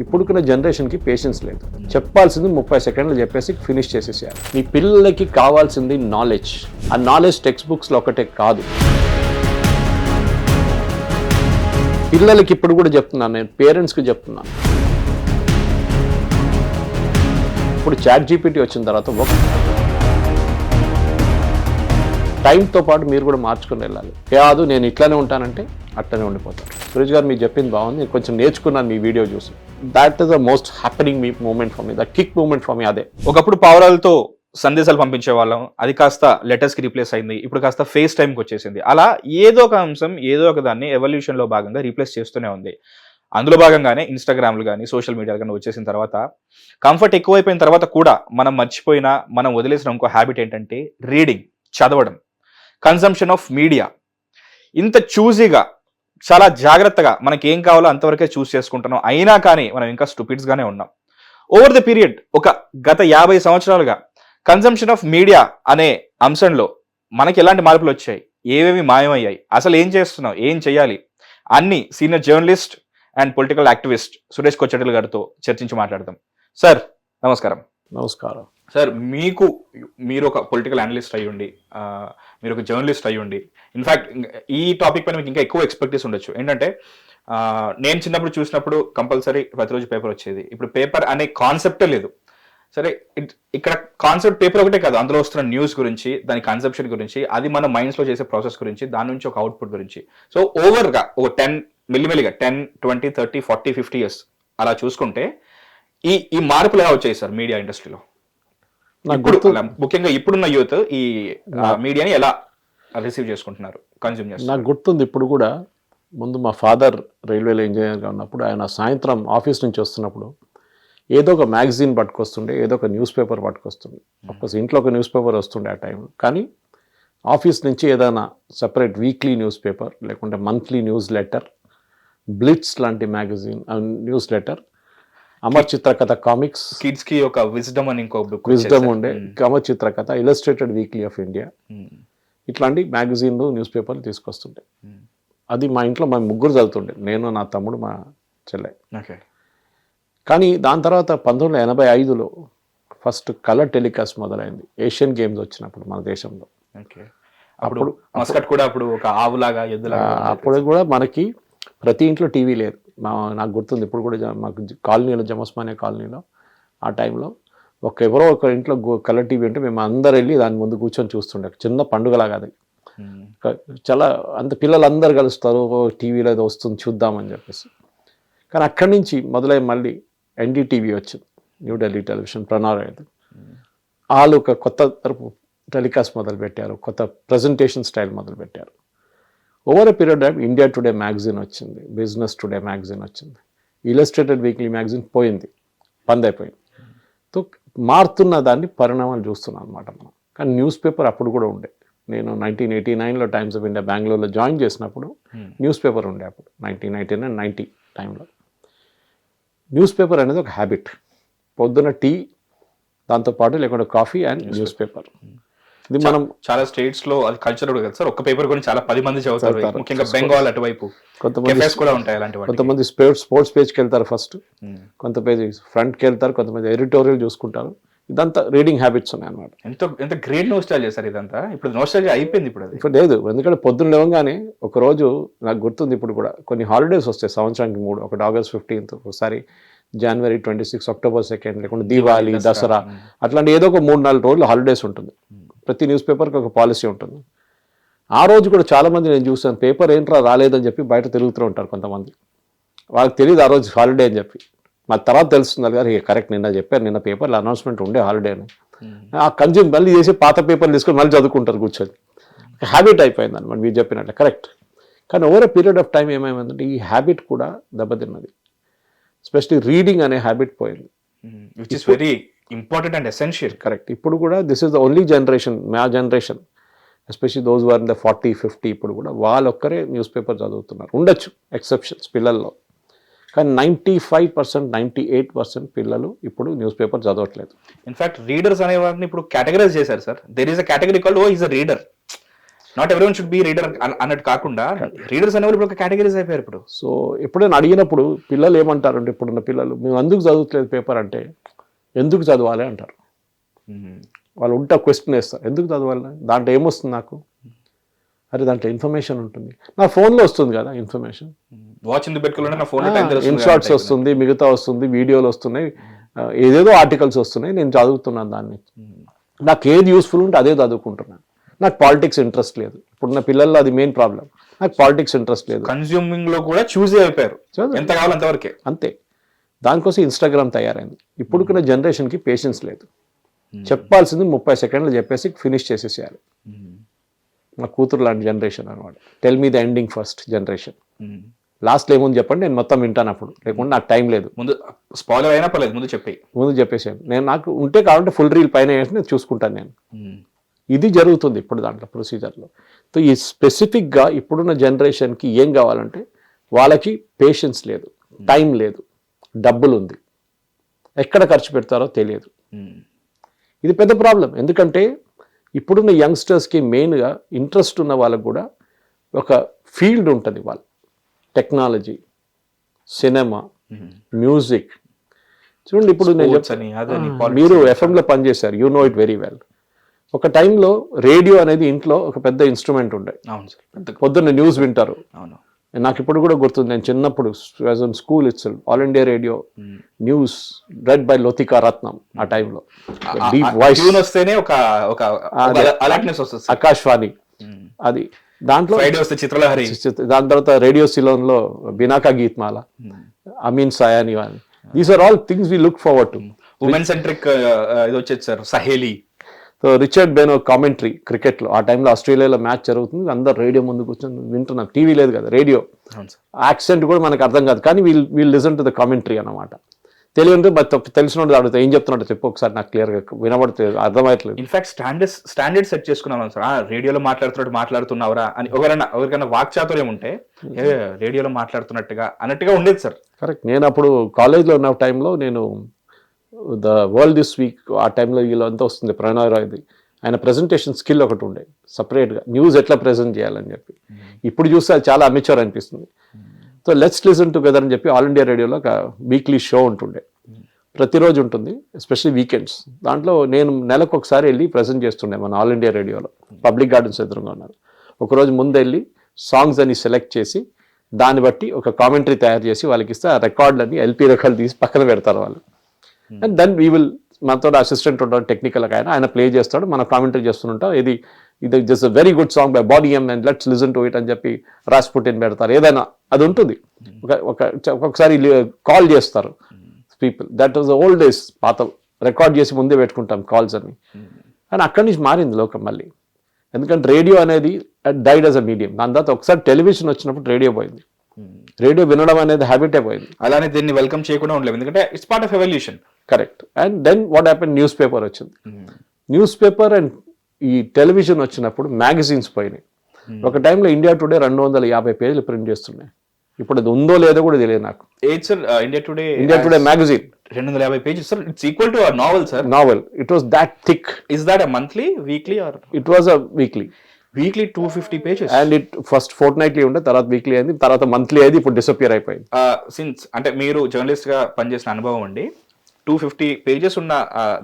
ఇప్పుడుకున్న జనరేషన్కి పేషెన్స్ లేదు. చెప్పాల్సింది 30 సెకండ్లు చెప్పేసి ఫినిష్ చేసేసేయాలి. మీ పిల్లలకి కావాల్సింది నాలెడ్జ్. ఆ నాలెడ్జ్ టెక్స్ట్ బుక్స్లో ఒకటే కాదు. పిల్లలకి ఇప్పుడు కూడా చెప్తున్నాను, నేను పేరెంట్స్కి చెప్తున్నాను. ఇప్పుడు చాట్ జీపీటీ వచ్చిన తర్వాత ఒక టైంతో పాటు మీరు కూడా మార్చుకుని వెళ్ళాలి. కాదు నేను ఇట్లానే ఉంటానంటే అట్లనే ఉండిపోతాను. సురేష్ గారు మీరు చెప్పింది బాగుంది, నేను కొంచెం నేర్చుకున్నాను మీ వీడియో చూసి. That is the most happening మీ moment for me, the kick moment for me. అదే ఒకప్పుడు పావురాలతో సందేశాలు పంపించే వాళ్ళం, అది కాస్త లెటర్స్కి రీప్లేస్ అయింది, ఇప్పుడు కాస్త ఫేస్ టైంకి వచ్చేసింది. అలా ఏదో ఒక అంశం ఏదో ఒక దాన్ని ఎవల్యూషన్లో భాగంగా రీప్లేస్ చేస్తూనే ఉంది. అందులో భాగంగానే ఇన్స్టాగ్రామ్లు కానీ సోషల్ మీడియాలు కానీ వచ్చేసిన తర్వాత కంఫర్ట్ ఎక్కువైపోయిన తర్వాత కూడా మనం మర్చిపోయిన, మనం వదిలేసిన ఇంకో హ్యాబిట్ ఏంటంటే రీడింగ్, చదవడం, కన్సంప్షన్ ఆఫ్ మీడియా. ఇంత చూజీగా చాలా జాగ్రత్తగా మనకి ఏం కావాలో అంతవరకే చూస్ చేసుకుంటున్నాం. అయినా కానీ మనం ఇంకా స్టూపిడ్స్గానే ఉన్నాం. ఓవర్ ద పీరియడ్ ఒక గత 50 సంవత్సరాలుగా కన్సంప్షన్ ఆఫ్ మీడియా అనే అంశంలో మనకి ఎలాంటి మార్పులు వచ్చాయి, ఏవేవి మాయమయ్యాయి, అసలు ఏం చేస్తున్నాం, ఏం చేయాలి, అన్ని senior journalist and political activist Suresh Kochattil గారితో చర్చించి మాట్లాడదాం. సార్ నమస్కారం. నమస్కారం సార్. మీరు ఒక పొలిటికల్ అనలిస్ట్ అయ్యుండి, మీరు ఒక జర్నలిస్ట్ అయ్యుండి, ఇన్ఫ్యాక్ట్ ఈ టాపిక్ పైన మీకు ఇంకా ఎక్కువ ఎక్స్పెక్టేషన్ ఉండొచ్చు. ఏంటంటే నేను చిన్నప్పుడు చూసినప్పుడు కంపల్సరీ ప్రతిరోజు పేపర్ వచ్చేది. ఇప్పుడు పేపర్ అనే కాన్సెప్టే లేదు. సరే, ఇక్కడ కాన్సెప్ట్ పేపర్ ఒకటే కాదు, అందులో వస్తున్న న్యూస్ గురించి, దాని కన్సెప్షన్ గురించి, అది మన మైండ్స్లో చేసే ప్రాసెస్ గురించి, దాని నుంచి ఒక అవుట్పుట్ గురించి. సో ఓవర్గా ఒక 10 మెల్లిమెల్లిగా 10, 20, 30, 40, 50 years అలా చూసుకుంటే ఈ మార్పులు ఎలా వచ్చాయి సార్ మీడియా ఇండస్ట్రీలో? ముఖ్యంగా ఇప్పుడున్న యూత్ ఈ మీడియాని ఎలా రిసీవ్ చేసుకుంటున్నారు, కన్జ్యూమ్ చేస్తున్నారు? నాకు గుర్తుంది ఇప్పుడు కూడా. ముందు మా ఫాదర్ రైల్వేలో ఇంజనీర్గా ఉన్నప్పుడు ఆయన సాయంత్రం ఆఫీస్ నుంచి వస్తున్నప్పుడు ఏదో ఒక మ్యాగజైన్ పట్టుకొస్తుండే, ఏదో ఒక న్యూస్ పేపర్ పట్టుకొస్తుండే. అఫ్కోర్స్ ఇంట్లో ఒక న్యూస్ పేపర్ వస్తుండే ఆ టైంలో, కానీ ఆఫీస్ నుంచి ఏదైనా సపరేట్ వీక్లీ న్యూస్ పేపర్, లేకుంటే మంత్లీ న్యూస్ లెటర్, బ్లిట్స్ లాంటి magazine news letter, Amar చిత్రకథ comics, kids కి ఒక విజ్డమ్ అని ఇంకో బుక్ విజ్డమ్ ఉండే, Amar చిత్రకథ, illustrated weekly off India, ఇట్లాంటి మ్యాగజైన్లు న్యూస్ పేపర్లు తీసుకొస్తుండే. అది మా ఇంట్లో మా ముగ్గురు చదువుతుండే, నేను, నా తమ్ముడు, మా చెల్లె. కానీ దాని తర్వాత 1985లో ఫస్ట్ కలర్ టెలికాస్ట్ మొదలైంది, ఏషియన్ గేమ్స్ వచ్చినప్పుడు మన దేశంలో. అప్పుడు మస్కట్ కూడా అప్పుడు ఒక ఆవులాగా ఎద్దులాగా, అప్పుడు కూడా మనకి ప్రతి ఇంట్లో టీవీ లేదు. నాకు గుర్తుంది ఇప్పుడు కూడా, మాకు కాలనీలో, జమస్మానియా కాలనీలో ఆ టైంలో ఎవరో ఒక ఇంట్లో కలర్ టీవీ ఉంటే మేము అందరు వెళ్ళి దాని ముందు కూర్చొని చూస్తుండే. చిన్న పండుగలాగా అది. చాలా అంత పిల్లలందరూ కలుస్తారు, టీవీలో ఏదో వస్తుంది చూద్దామని చెప్పేసి. కానీ అక్కడి నుంచి మొదలై మళ్ళీ ఎన్డీటీవీ వచ్చింది, న్యూఢిల్లీ టెలివిజన్, ప్రణాళిక. వాళ్ళు ఒక కొత్త తరపు టెలికాస్ట్ మొదలుపెట్టారు, కొత్త ప్రజెంటేషన్ స్టైల్ మొదలుపెట్టారు. Over a period of India today magazine వచ్చింది, బిజినెస్ టుడే మ్యాగజైన్ వచ్చింది, ఇలస్ట్రేటెడ్ వీక్లీ మ్యాగజైన్ పోయింది, బంద్ అయిపోయింది. సో మారుతున్న దాన్ని పరిణామాలు చూస్తున్నాం అనమాట మనం. కానీ న్యూస్ పేపర్ అప్పుడు కూడా ఉండే. నేను 1989లో టైమ్స్ ఆఫ్ ఇండియా బెంగళూరులో జాయిన్ చేసినప్పుడు న్యూస్ పేపర్ ఉండే. అప్పుడు 1989, 90 టైంలో న్యూస్ పేపర్ అనేది ఒక హ్యాబిట్. పొద్దున టీ, దాంతోపాటు లేకుంటే కాఫీ అండ్ న్యూస్ పేపర్. ఇది మనం చాలా స్టేట్స్ లో అది కల్చర్ కూడా కదా సార్. ఒక్క పేపర్ గురించి చాలా 10 మంది చదువుతారు, ముఖ్యంగా బెంగాల్ అటువైపు. కొంతమంది కూడా ఉంటాయి అలాంటివి. కొంతమంది స్పోర్ట్స్ పేజ్కి వెళ్తారు ఫస్ట్, కొంత పేజ్ ఫ్రంట్కి వెళ్తారు, కొంతమంది ఎడిటోరియల్ చూసుకుంటారు. ఇదంతా రీడింగ్ హ్యాబిట్స్ ఉన్నాయి అన్నమాట. ఎంత గ్రేట్ నోస్టాల్జియా సార్ ఇదంతా. ఇప్పుడు నోస్టాల్జియా అయిపోయింది, ఇప్పుడు లేదు. ఎందుకంటే పొద్దున్న లేవగానే ఒకరోజు నాకు గుర్తుంది, ఇప్పుడు కూడా కొన్ని హాలిడేస్ వస్తాయి సంవత్సరానికి 3, ఒకటి ఆగస్ట్ 15, ఒకసారి జనవరి 26, అక్టోబర్ 2, లేకుంటే దీవాళి, దసరా, అట్లాంటి ఏదో ఒక 3-4 రోజులు హాలిడేస్ ఉంటుంది. ప్రతి న్యూస్ పేపర్కి ఒక పాలసీ ఉంటుంది. ఆ రోజు కూడా చాలామంది నేను చూసాను, పేపర్ ఏంట్రా రాలేదని చెప్పి బయట తిరుగుతూ ఉంటారు కొంతమంది. వాళ్ళకి తెలియదు ఆ రోజు హాలిడే అని చెప్పి. మళ్ళీ తర్వాత తెలుస్తుంది గారు కరెక్ట్, నిన్న చెప్పారు, నిన్న పేపర్లో అనౌన్స్మెంట్ ఉండే హాలిడే అని. ఆ కన్జ్యూమ్ మళ్ళీ చేసి పాత పేపర్లు తీసుకొని మళ్ళీ చదువుకుంటారు కూర్చొని. హ్యాబిట్ అయిపోయింది అనమాట మీరు చెప్పినట్టు, కరెక్ట్. కానీ over a period of time ఏమైందంటే ఈ హ్యాబిట్ కూడా దెబ్బతిన్నది. ఎస్పెషలీ రీడింగ్ అనే హ్యాబిట్ పోయింది, which is very important and essential. Correct. ఇప్పుడు కూడా this is the only generation, మా generation, especially those were in the 40, 50, ఇప్పుడు కూడా వాళ్ళొక్కరే న్యూస్ పేపర్ చదువుతున్నారు. ఉండొచ్చు ఎక్సెప్షన్స్ పిల్లల్లో, కానీ 95%, 98% పిల్లలు ఇప్పుడు న్యూస్ పేపర్ చదవట్లేదు. ఇన్ఫాక్ట్ రీడర్స్ అనే వారిని ఇప్పుడు కేటగరైజ్ చేశారు sir. There is a category called who is a reader. Not everyone should be reader అన్నట్టు కాకుండా రీడర్స్ అనేవాళ్ళు ఇప్పుడు ఒక కేటగిరీస్ అయిపోయారు ఇప్పుడు. సో ఎప్పుడైనా అడిగినప్పుడు పిల్లలు ఏమంటారంటే, ఇప్పుడున్న పిల్లలు మేము అందుకు చదువుతలేదు పేపర్ అంటే, ఎందుకు చదవాలి అంటారు. వాళ్ళు ఉంటా క్వశ్చన్ వేస్తారు, ఎందుకు చదవాలి, దాంట్లో ఏమొస్తుంది నాకు, అరే దాంట్లో ఇన్ఫర్మేషన్ ఉంటుంది, నా ఫోన్లో వస్తుంది కదా ఇన్ఫర్మేషన్, వాచ్ ఎందుకు పెట్టుకోవాలంటే నా ఫోన్లో ఇన్ షార్ట్స్ వస్తుంది, మిగతా వస్తుంది, వీడియోలు వస్తున్నాయి, ఏదేదో ఆర్టికల్స్ వస్తున్నాయి, నేను చదువుతున్నాను దాన్ని, నాకు ఏది యూస్ఫుల్ ఉంటే అదే చదువుకుంటున్నాను. నాకు పాలిటిక్స్ ఇంట్రెస్ట్ లేదు. ఇప్పుడున్న పిల్లల్లో అది మెయిన్ ప్రాబ్లం, నాకు పాలిటిక్స్ ఇంట్రెస్ట్ లేదు. కన్స్యూమింగ్ లో కూడా చూస్ అయిపోయారు, ఎంత కావాలి అంతవరకే, అంతే. దానికోసం ఇన్స్టాగ్రామ్ తయారైంది. ఇప్పుడుకున్న జనరేషన్కి పేషెన్స్ లేదు. చెప్పాల్సింది 30 సెకండ్లు చెప్పేసి ఫినిష్ చేసేసేయాలి. మా కూతురు లాంటి జనరేషన్ అనమాట. Tell me the ending first generation. లాస్ట్లో ఏముంది చెప్పండి, నేను మొత్తం వింటాను అప్పుడు, లేకుంటే నాకు టైం లేదు. ముందు స్పాయిలర్ అయినా పర్లేదు, ముందు చెప్పేసాను. నేను నాకు ఉంటే కావాలంటే ఫుల్ రీల్ పైన వేసి నేను చూసుకుంటాను నేను. ఇది జరుగుతుంది ఇప్పుడు దాంట్లో ప్రొసీజర్లో. సో ఈ స్పెసిఫిక్గా ఇప్పుడున్న జనరేషన్కి ఏం కావాలంటే, వాళ్ళకి పేషెన్స్ లేదు, టైం లేదు, డబ్బులు ఉంది, ఎక్కడ ఖర్చు పెడతారో తెలియదు. ఇది పెద్ద ప్రాబ్లం. ఎందుకంటే ఇప్పుడున్న యంగ్స్టర్స్కి మెయిన్గా ఇంట్రెస్ట్ ఉన్న వాళ్ళకు కూడా ఒక ఫీల్డ్ ఉంటుంది. వాళ్ళు టెక్నాలజీ, సినిమా, మ్యూజిక్. చూడండి, ఇప్పుడు మీరు ఎఫ్ఎంలో పనిచేశారు, you know it very well. ఒక టైంలో రేడియో అనేది ఇంట్లో ఒక పెద్ద ఇన్స్ట్రుమెంట్ ఉండే. పొద్దున్న న్యూస్ వింటారు. నాకు ఇప్పుడు కూడా గుర్తుంది, నేను చిన్నప్పుడు school itself All India Radio news read by Lotika Ratnam. ఆ టైంలో డీప్ వాయిస్ వస్తేనే ఆకాశవాణి. అది దాంట్లో చిత్రలహరి. దాని తర్వాత రేడియో సిలోన్లో Binaca Geetmala, Ameen Sayani. These are all things we look forward to. Women centric ఇది వచ్చేది sir, Saheli. So Richard Benaud commentary క్రికెట్లో. ఆ టైంలో ఆస్ట్రేలియాలో మ్యాచ్ జరుగుతుంది, అందరు రేడియో ముందు కూర్చొని వింటున్నాం. టీవీ లేదు కదా, రేడియో. యాక్సెంట్ కూడా మనకు అర్థం కాదు, కానీ we'll listen to the commentary అన్నమాట. తెలియంటే తెలిసిన అడుగుతా, ఏం చెప్తున్నట్టు చెప్పు ఒకసారి, నాకు క్లియర్గా వినబడుతుంది, అర్థమయ్యట్లేదు. ఇన్ఫాక్ట్ స్టాండర్డ్ సెట్ చేసుకున్నాం సార్. రేడియోలో మాట్లాడుతున్నావురా అని ఎవరికైనా వాక్చాతుర్యం ఉంటే రేడియోలో మాట్లాడుతున్నట్టుగా అన్నట్టుగా ఉండేది సార్. కరెక్ట్. నేను అప్పుడు కాలేజ్లో ఉన్న టైంలో నేను ద వరల్డ్ దిస్ వీక్ ఆ టైంలో వీళ్ళంతా వస్తుంది, ప్రణయ్ రాయ్ది. ఆయన ప్రెజెంటేషన్ స్కిల్ ఒకటి ఉండే సపరేట్గా, న్యూస్ ఎట్లా ప్రెజెంట్ చేయాలని చెప్పి. ఇప్పుడు చూస్తే అది చాలా అమెచ్యూర్ అనిపిస్తుంది. సో లెట్స్ లిసన్ టుగెదర్ అని చెప్పి ఆల్ ఇండియా రేడియోలో ఒక వీక్లీ షో ఉంటుండే, ప్రతిరోజు ఉంటుంది, ఎస్పెషల్లీ వీకెండ్స్. దాంట్లో నేను నెలకు ఒకసారి వెళ్ళి ప్రజెంట్ చేస్తుండే మన ఆల్ ఇండియా రేడియోలో. పబ్లిక్ గార్డెన్స్ ఎదురుగా ఉన్నారు. ఒకరోజు ముందు వెళ్ళి సాంగ్స్ అని సెలెక్ట్ చేసి దాన్ని బట్టి ఒక కామెంటరీ తయారు చేసి వాళ్ళకి ఇస్తే, ఆ రికార్డులన్నీ ఎల్పీ రికార్డు తీసి పక్కన పెడతారు వాళ్ళు. అండ్ దెన్ వీ విల్, మనతో అసిస్టెంట్ ఉంటాడు టెక్నికల్ ఆయన ప్లే చేస్తాడు, మనం కామెంటరీ చేస్తుంటాం. ఇది just very good song by body M and let's listen to it అని చెప్పి రాస్పుటిన్ పెడతారు, ఏదైనా అది ఉంటుంది. ఒక్కొక్కసారి కాల్ చేస్తారు people. That was the old days. పాత రికార్డ్ చేసి ముందే పెట్టుకుంటాం కాల్స్ అని. కానీ అక్కడి నుంచి మారింది లోకం మళ్ళీ. ఎందుకంటే రేడియో అనేది డైడ్ యాజ్ అ మీడియం. దాని తర్వాత ఒకసారి టెలివిజన్ వచ్చినప్పుడు రేడియో పోయింది. రేడియో వినడం అనేది హ్యాబిటే పోయింది. అలానే దీన్ని వెల్కమ్ చేయకుండా ఉండలేదు, ఎందుకంటే it's part of evolution. Correct. And then what happen, newspaper వచ్చింది. న్యూస్ పేపర్ అండ్ ఈ టెలివిజన్ వచ్చినప్పుడు మ్యాగజైన్స్ పోయినాయి. ఒక టైంలో ఇండియా టుడే 250 పేజీలు ప్రింట్ చేస్తున్నాయి. ఇప్పుడు అది ఉందో లేదో కూడా తెలియదు నాకు. India today magazine 250 pages, sir. It's equal to a novel, sir. Novel. It was that thick. Is that a monthly, weekly, or? It was a weekly. Weekly 250 pages. And it first fortnightly ఉండే, తర్వాత weekly అయింది, తర్వాత monthly అయింది, ఇప్పుడు disappear అయిపోయింది. Since అంటే మీరు journalist గా పనిచేసిన అనుభవం అండి, 250 pages ఉన్న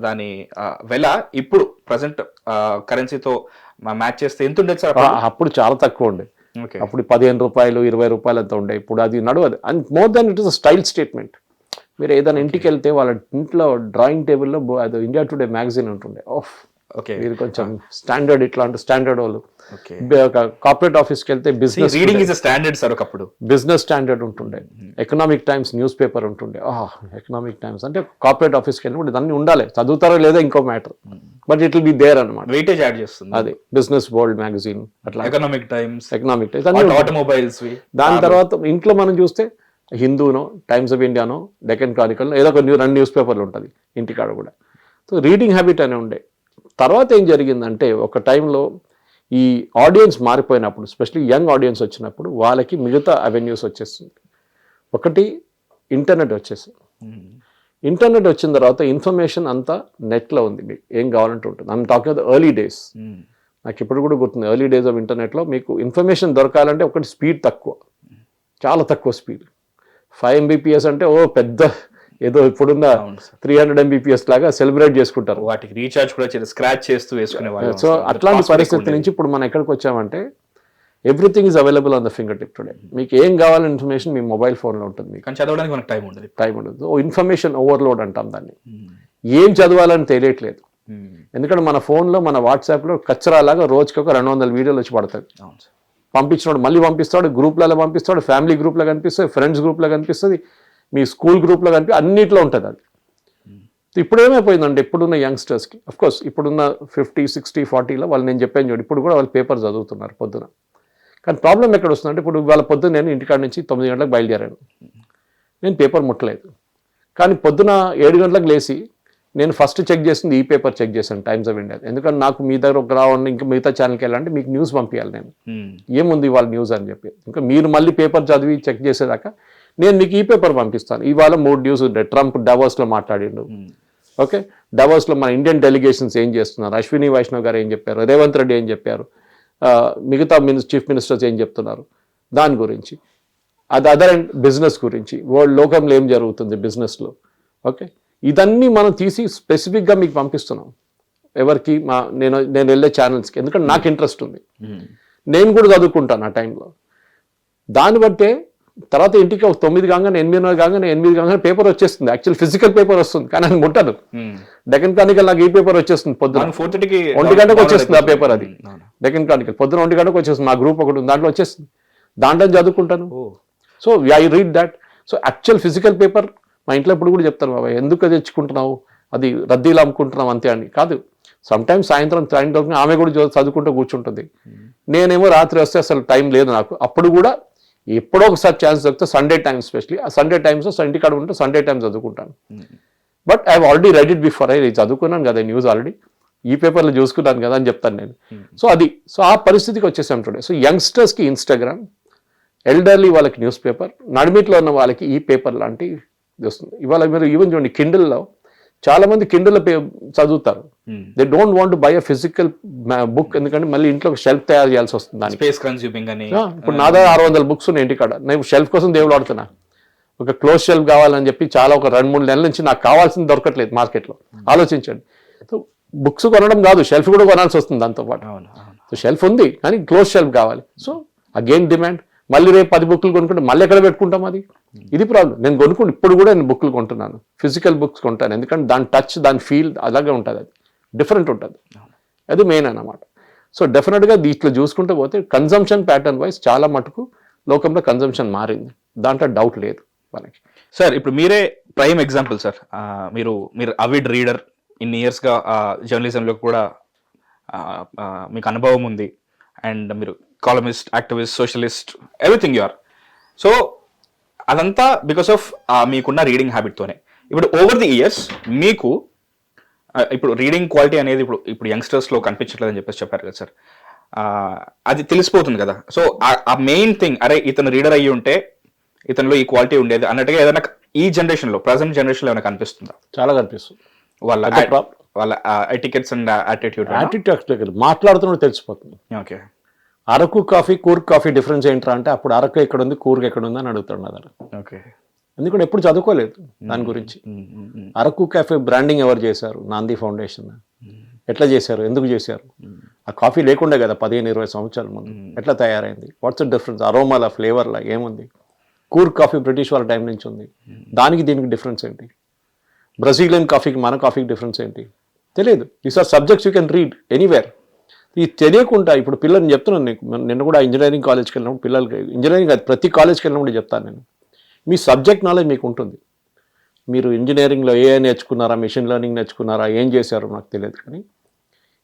దాని వెల ఇప్పుడు ప్రజెంట్ కరెన్సీతో మ్యాచ్ చేస్తే ఎంత ఉండేది సార్? అప్పుడు చాలా తక్కువ ఉండే. అప్పుడు 15 రూపాయలు 20 రూపాయలు అంత ఉండే. ఇప్పుడు అది నడవదు. And more than it is a style statement. మీరు ఏదైనా ఇంటికి వెళ్తే వాళ్ళ ఇంట్లో డ్రాయింగ్ టేబుల్లో అది ఇండియా టుడే మ్యాగజైన్ ఉంటుండే. మీరు కొంచెం స్టాండర్డ్, ఇట్లాంటి స్టాండర్డ్ వాళ్ళు. ఒక కార్పొరేట్ ఆఫీస్కి వెళ్తే business reading is standard sir. ఒకప్పుడు బిజినెస్ స్టాండర్డ్ ఉంటుండే. ఎకనామిక్ టైమ్స్ న్యూస్ పేపర్ ఉంటుండే. ఎకనామిక్ టైమ్స్ అంటే కార్పొరేట్ ఆఫీస్కి వెళ్ళినప్పుడు ఇదన్నీ ఉండాలి. చదువుతారో లేదా ఇంకో matter, but it will be there అనమాట. వెయిటేజ్ యాడ్ చేస్తుంది. అదే బిజినెస్ వరల్డ్ మ్యాగజైన్, అట్లా ఎకనామిక్ టైమ్స్ ఆటోమొబైల్స్. దాని తర్వాత ఇంట్లో మనం చూస్తే హిందూనో, టైమ్స్ ఆఫ్ ఇండియానో, డెక్కన్ క్రానికల్, ఏదో ఒక 2 న్యూస్ పేపర్లు ఉంటుంది ఇంటికాడ కూడా. సో రీడింగ్ హ్యాబిట్ అనే ఉండే. తర్వాత ఏం జరిగిందంటే ఒక టైంలో ఈ ఆడియన్స్ మారిపోయినప్పుడు, స్పెషల్లీ యంగ్ ఆడియన్స్ వచ్చినప్పుడు వాళ్ళకి మిగతా అవెన్యూస్ వచ్చేస్తుంది. ఒకటి ఇంటర్నెట్ వచ్చేసింది. ఇంటర్నెట్ వచ్చిన తర్వాత ఇన్ఫర్మేషన్ అంతా నెట్లో ఉంది, మీకు ఏం కావాలంటే ఉంటుంది. I'm talking of the early days. నాకు ఇప్పుడు కూడా గుర్తుంది ఎర్లీ డేస్ ఆఫ్ ఇంటర్నెట్లో మీకు ఇన్ఫర్మేషన్ దొరకాలంటే ఒకటి స్పీడ్ తక్కువ, చాలా తక్కువ స్పీడ్. 5 Mbps అంటే పెద్ద ఏదో ఇప్పుడున్న 300 Mbps లాగా సెలబ్రేట్ చేసుకుంటారు. వాటికి రీఛార్జ్ కూడా స్క్రాచ్ చేస్తూ వేసుకునే వాళ్ళు. సో అట్లాంటి పరిస్థితి నుంచి ఇప్పుడు మనం ఎక్కడికి వచ్చామంటే everything is available on the finger tip today. మీకు ఏం కావాలని ఇన్ఫర్మేషన్ మీ మొబైల్ ఫోన్లో ఉంటుంది. మీకు కానీ చదవడానికి మనకు టైం ఉండదు. ఇన్ఫర్మేషన్ ఓవర్లోడ్ అంటాం దాన్ని. ఏం చదవాలని తెలియట్లేదు. ఎందుకంటే మన ఫోన్లో మన వాట్సాప్లో కచ్చరాలాగా రోజుకి ఒక 200 వీడియోలు వచ్చి పడతాయి. పంపించినోడు మళ్ళీ పంపిస్తాడు, గ్రూప్లలో పంపిస్తాడు, ఫ్యామిలీ గ్రూప్లో కనిపిస్తుంది, ఫ్రెండ్స్ గ్రూప్లో కనిపిస్తుంది, మీ స్కూల్ గ్రూప్లో అన్నిట్లో ఉంటుంది అది. ఇప్పుడు ఏమైపోయిందంటే ఇప్పుడున్న యంగ్స్టర్స్కి అఫ్కోర్స్ ఇప్పుడున్న 50, 60, 40లో వాళ్ళు నేను చెప్పాను చూడు ఇప్పుడు కూడా వాళ్ళు పేపర్ చదువుతున్నారు పొద్దున. కానీ ప్రాబ్లం ఎక్కడ వస్తుందంటే ఇప్పుడు వాళ్ళ పొద్దున నేను ఇంటికాడ నుంచి 9 గంటలకు బయలుదేరాను, నేను పేపర్ ముట్టలేదు. కానీ పొద్దున 7 గంటలకు లేచి నేను ఫస్ట్ చెక్ చేసింది ఈ పేపర్ చెక్ చేశాను, టైమ్స్ ఆఫ్ ఇండియా. ఎందుకంటే నాకు మీ దగ్గర ఒక రావండి ఇంకా మిగతా ఛానల్కి వెళ్ళాలంటే మీకు న్యూస్ పంపించాలి నేను, ఏముంది ఇవాళ న్యూస్ అని చెప్పి. ఇంకా మీరు మళ్ళీ పేపర్ చదివి చెక్ చేసేదాకా నేను మీకు ఈ పేపర్ పంపిస్తాను. ఇవాళ 3 న్యూస్ ఉంటాయి. ట్రంప్ డవోస్లో మాట్లాడిండు, ఓకే, డవోస్లో మన ఇండియన్ డెలిగేషన్స్ ఏం చేస్తున్నారు, అశ్విని వైష్ణవ్ గారు ఏం చెప్పారు, రేవంత్ రెడ్డి ఏం చెప్పారు, మిగతా చీఫ్ మినిస్టర్స్ ఏం చెప్తున్నారు దాని గురించి, అది అదర్ అండ్ బిజినెస్ గురించి, వరల్డ్ లోకంలో ఏం జరుగుతుంది బిజినెస్లో, ఓకే, ఇదన్నీ మనం తీసి స్పెసిఫిక్గా మీకు పంపిస్తున్నాం. ఎవరికి నేను వెళ్ళే ఛానల్స్కి, ఎందుకంటే నాకు ఇంట్రెస్ట్ ఉంది, నేను కూడా చదువుకుంటాను ఆ టైంలో. దాన్ని బట్టే తర్వాత ఇంటికి ఒక 9 కాగానే 8 కాగానే పేపర్ వచ్చేస్తుంది. యాక్చువల్ ఫిజికల్ పేపర్ వస్తుంది కానీ నేను ముట్టను. డెక్కన్ క్రానికల్ నాకు ఈ పేపర్ వచ్చేస్తుంది పొద్దున 1 గంటకు వచ్చేస్తుంది ఆ పేపర్. అది డెక్కన్ క్రానికల్ పొద్దున 1 గంటకు వచ్చేస్తుంది. మా గ్రూప్ ఒకటి దాంట్లో వచ్చేస్తుంది, దాంట్లో చదువుకుంటాను. So I read that. So actual physical paper మా ఇంట్లో ఇప్పుడు కూడా చెప్తాను, బాబాయ్ ఎందుకు తెచ్చుకుంటున్నావు, అది రద్దీలు అమ్ముకుంటున్నావు అంతే అని కాదు. సమ్టైమ్స్ సాయంత్రం ఆమె కూడా చదువుకుంటూ కూర్చుంటుంది. నేనేమో రాత్రి వస్తే అసలు టైం లేదు నాకు. అప్పుడు కూడా ఎప్పుడో ఒకసారి ఛాన్స్ దొరికితే సండే టైమ్స్, స్పెషలీ ఆ సండే టైమ్స్లో ఇంటికాడ ఉంటే సండే టైమ్స్ చదువుకుంటాను. But I already read it before. I చదువుకున్నాను కదా న్యూస్ ఆల్రెడీ, ఈ పేపర్లో చూసుకున్నాను కదా అని చెప్తాను నేను. సో ఆ పరిస్థితికి వచ్చేసాం టుడే. సో యంగ్స్టర్స్కి ఇన్స్టాగ్రామ్, ఎల్డర్లీ వాళ్ళకి న్యూస్ పేపర్, నడిమిట్లో ఉన్న వాళ్ళకి ఈ పేపర్ లాంటి వస్తుంది. ఇవాళ మీరు ఈవెన్ చూడండి కిండిల్లో చాలా మంది కిండిల్లో చదువుతారు. They don't want to buy a physical book, ఎందుకంటే మళ్ళీ ఇంట్లో ఒక షెల్ఫ్ తయారు చేయాల్సి వస్తుంది దానికి. స్పేస్ కన్స్యూమింగ్ అని. ఇప్పుడు నా దగ్గర 600 బుక్స్ ఉన్నాయి ఇంటికాడ. నేను షెల్ఫ్ కోసం దేవుడు ఆడుతున్నా. ఒక క్లోజ్ షెల్ఫ్ కావాలని చెప్పి చాలా ఒక 2-3 నెలల నుంచి నాకు కావాల్సింది దొరకట్లేదు మార్కెట్లో. ఆలోచించండి. సో బుక్స్ కొనడం కాదు, షెల్ఫ్ కూడా కొనాల్సి వస్తుంది దాంతో పాటు. సో షెల్ఫ్ ఉంది కానీ క్లోజ్ షెల్ఫ్ కావాలి. So again demand. మళ్ళీ రేపు 10 బుక్లు కొనుక్కుంటే మళ్ళీ ఎక్కడ పెట్టుకుంటాం, అది ఇది ప్రాబ్లం. నేను కొనుక్కుంటే ఇప్పుడు కూడా నేను బుక్లు కొంటున్నాను, ఫిజికల్ బుక్స్ కొంటాను, ఎందుకంటే దాని టచ్, దాని ఫీల్ అలాగే ఉంటుంది, అది డిఫరెంట్ ఉంటుంది, అది మెయిన్ అన్నమాట. సో డెఫినెట్గా దీంట్లో చూసుకుంటూ పోతే కన్జంప్షన్ ప్యాటర్న్ వైజ్ చాలా మటుకు లోకంలో కన్జంప్షన్ మారింది, దాంట్లో డౌట్ లేదు మనకి. సార్ ఇప్పుడు మీరే ప్రైమ్ ఎగ్జాంపుల్ సార్. మీరు అవిడ్ రీడర్, ఇన్ని ఇయర్స్గా జర్నలిజంలో కూడా మీకు అనుభవం ఉంది, అండ్ మీరు columnist, activist, socialist, everything you are. So అదంతా బికాస్ ఆఫ్ మీకున్న రీడింగ్ హ్యాబిట్తోనే. ఇప్పుడు ఓవర్ ది ఇయర్స్ మీకు ఇప్పుడు రీడింగ్ క్వాలిటీ అనేది ఇప్పుడు యంగ్స్టర్స్లో కనిపించట్లేదని చెప్పారు కదా సార్, అది తెలిసిపోతుంది కదా. సో ఆ మెయిన్ థింగ్, అరే ఇతను రీడర్ అయ్యి ఉంటే ఇతనిలో ఈ క్వాలిటీ ఉండేది అన్నట్టుగా ఏదైనా ఈ జనరేషన్లో, ప్రజెంట్ జనరేషన్లో ఏమైనా కనిపిస్తుందా? చాలా కనిపిస్తుంది. వాళ్ళ ఎటికెట్స్ అండ్ యాటిట్యూడ్ మాట్లాడుతున్నప్పుడు తెలిసిపోతుంది. Okay, Araku coffee, Coorg coffee difference ఏంట్రా అంటే అప్పుడు అరకు ఎక్కడ ఉంది, కూర్గ్ ఎక్కడ ఉంది అని అడుగుతున్నారు. ఓకే, ఎందుకంటే ఎప్పుడు చదువుకోలేదు దాని గురించి. అరకు కాఫీ బ్రాండింగ్ ఎవరు చేశారు? నాంది ఫౌండేషన్. ఎట్లా చేశారు, ఎందుకు చేశారు? ఆ కాఫీ లేకుండే కదా 15-20 సంవత్సరాల ముందు. ఎట్లా తయారైంది, వాట్స్ ద డిఫరెన్స్, అరోమాల, ఫ్లేవర్లా ఏముంది? కూర్గ్ కాఫీ బ్రిటిష్ వాళ్ళ టైం నుంచి ఉంది, దానికి దీనికి డిఫరెన్స్ ఏంటి? బ్రెజిలియన్ కాఫీకి మన కాఫీకి డిఫరెన్స్ ఏంటి తెలియదు. These are subjects you can read anywhere. ఇది తెలియకుండా ఇప్పుడు పిల్లల్ని చెప్తున్నాను నీకు, నిన్న కూడా ఇంజనీరింగ్ కాలేజ్కి వెళ్ళినప్పుడు పిల్లలకి, ఇంజనీరింగ్ అది ప్రతి కాలేజ్కి వెళ్ళినప్పుడు చెప్తాను నేను, మీ సబ్జెక్ట్ నాలెడ్జ్ మీకు ఉంటుంది. మీరు ఇంజనీరింగ్లో ఏఐ నేర్చుకున్నారా, మెషిన్ లెర్నింగ్ నేర్చుకున్నారా, ఏం చేశారో నాకు తెలియదు, కానీ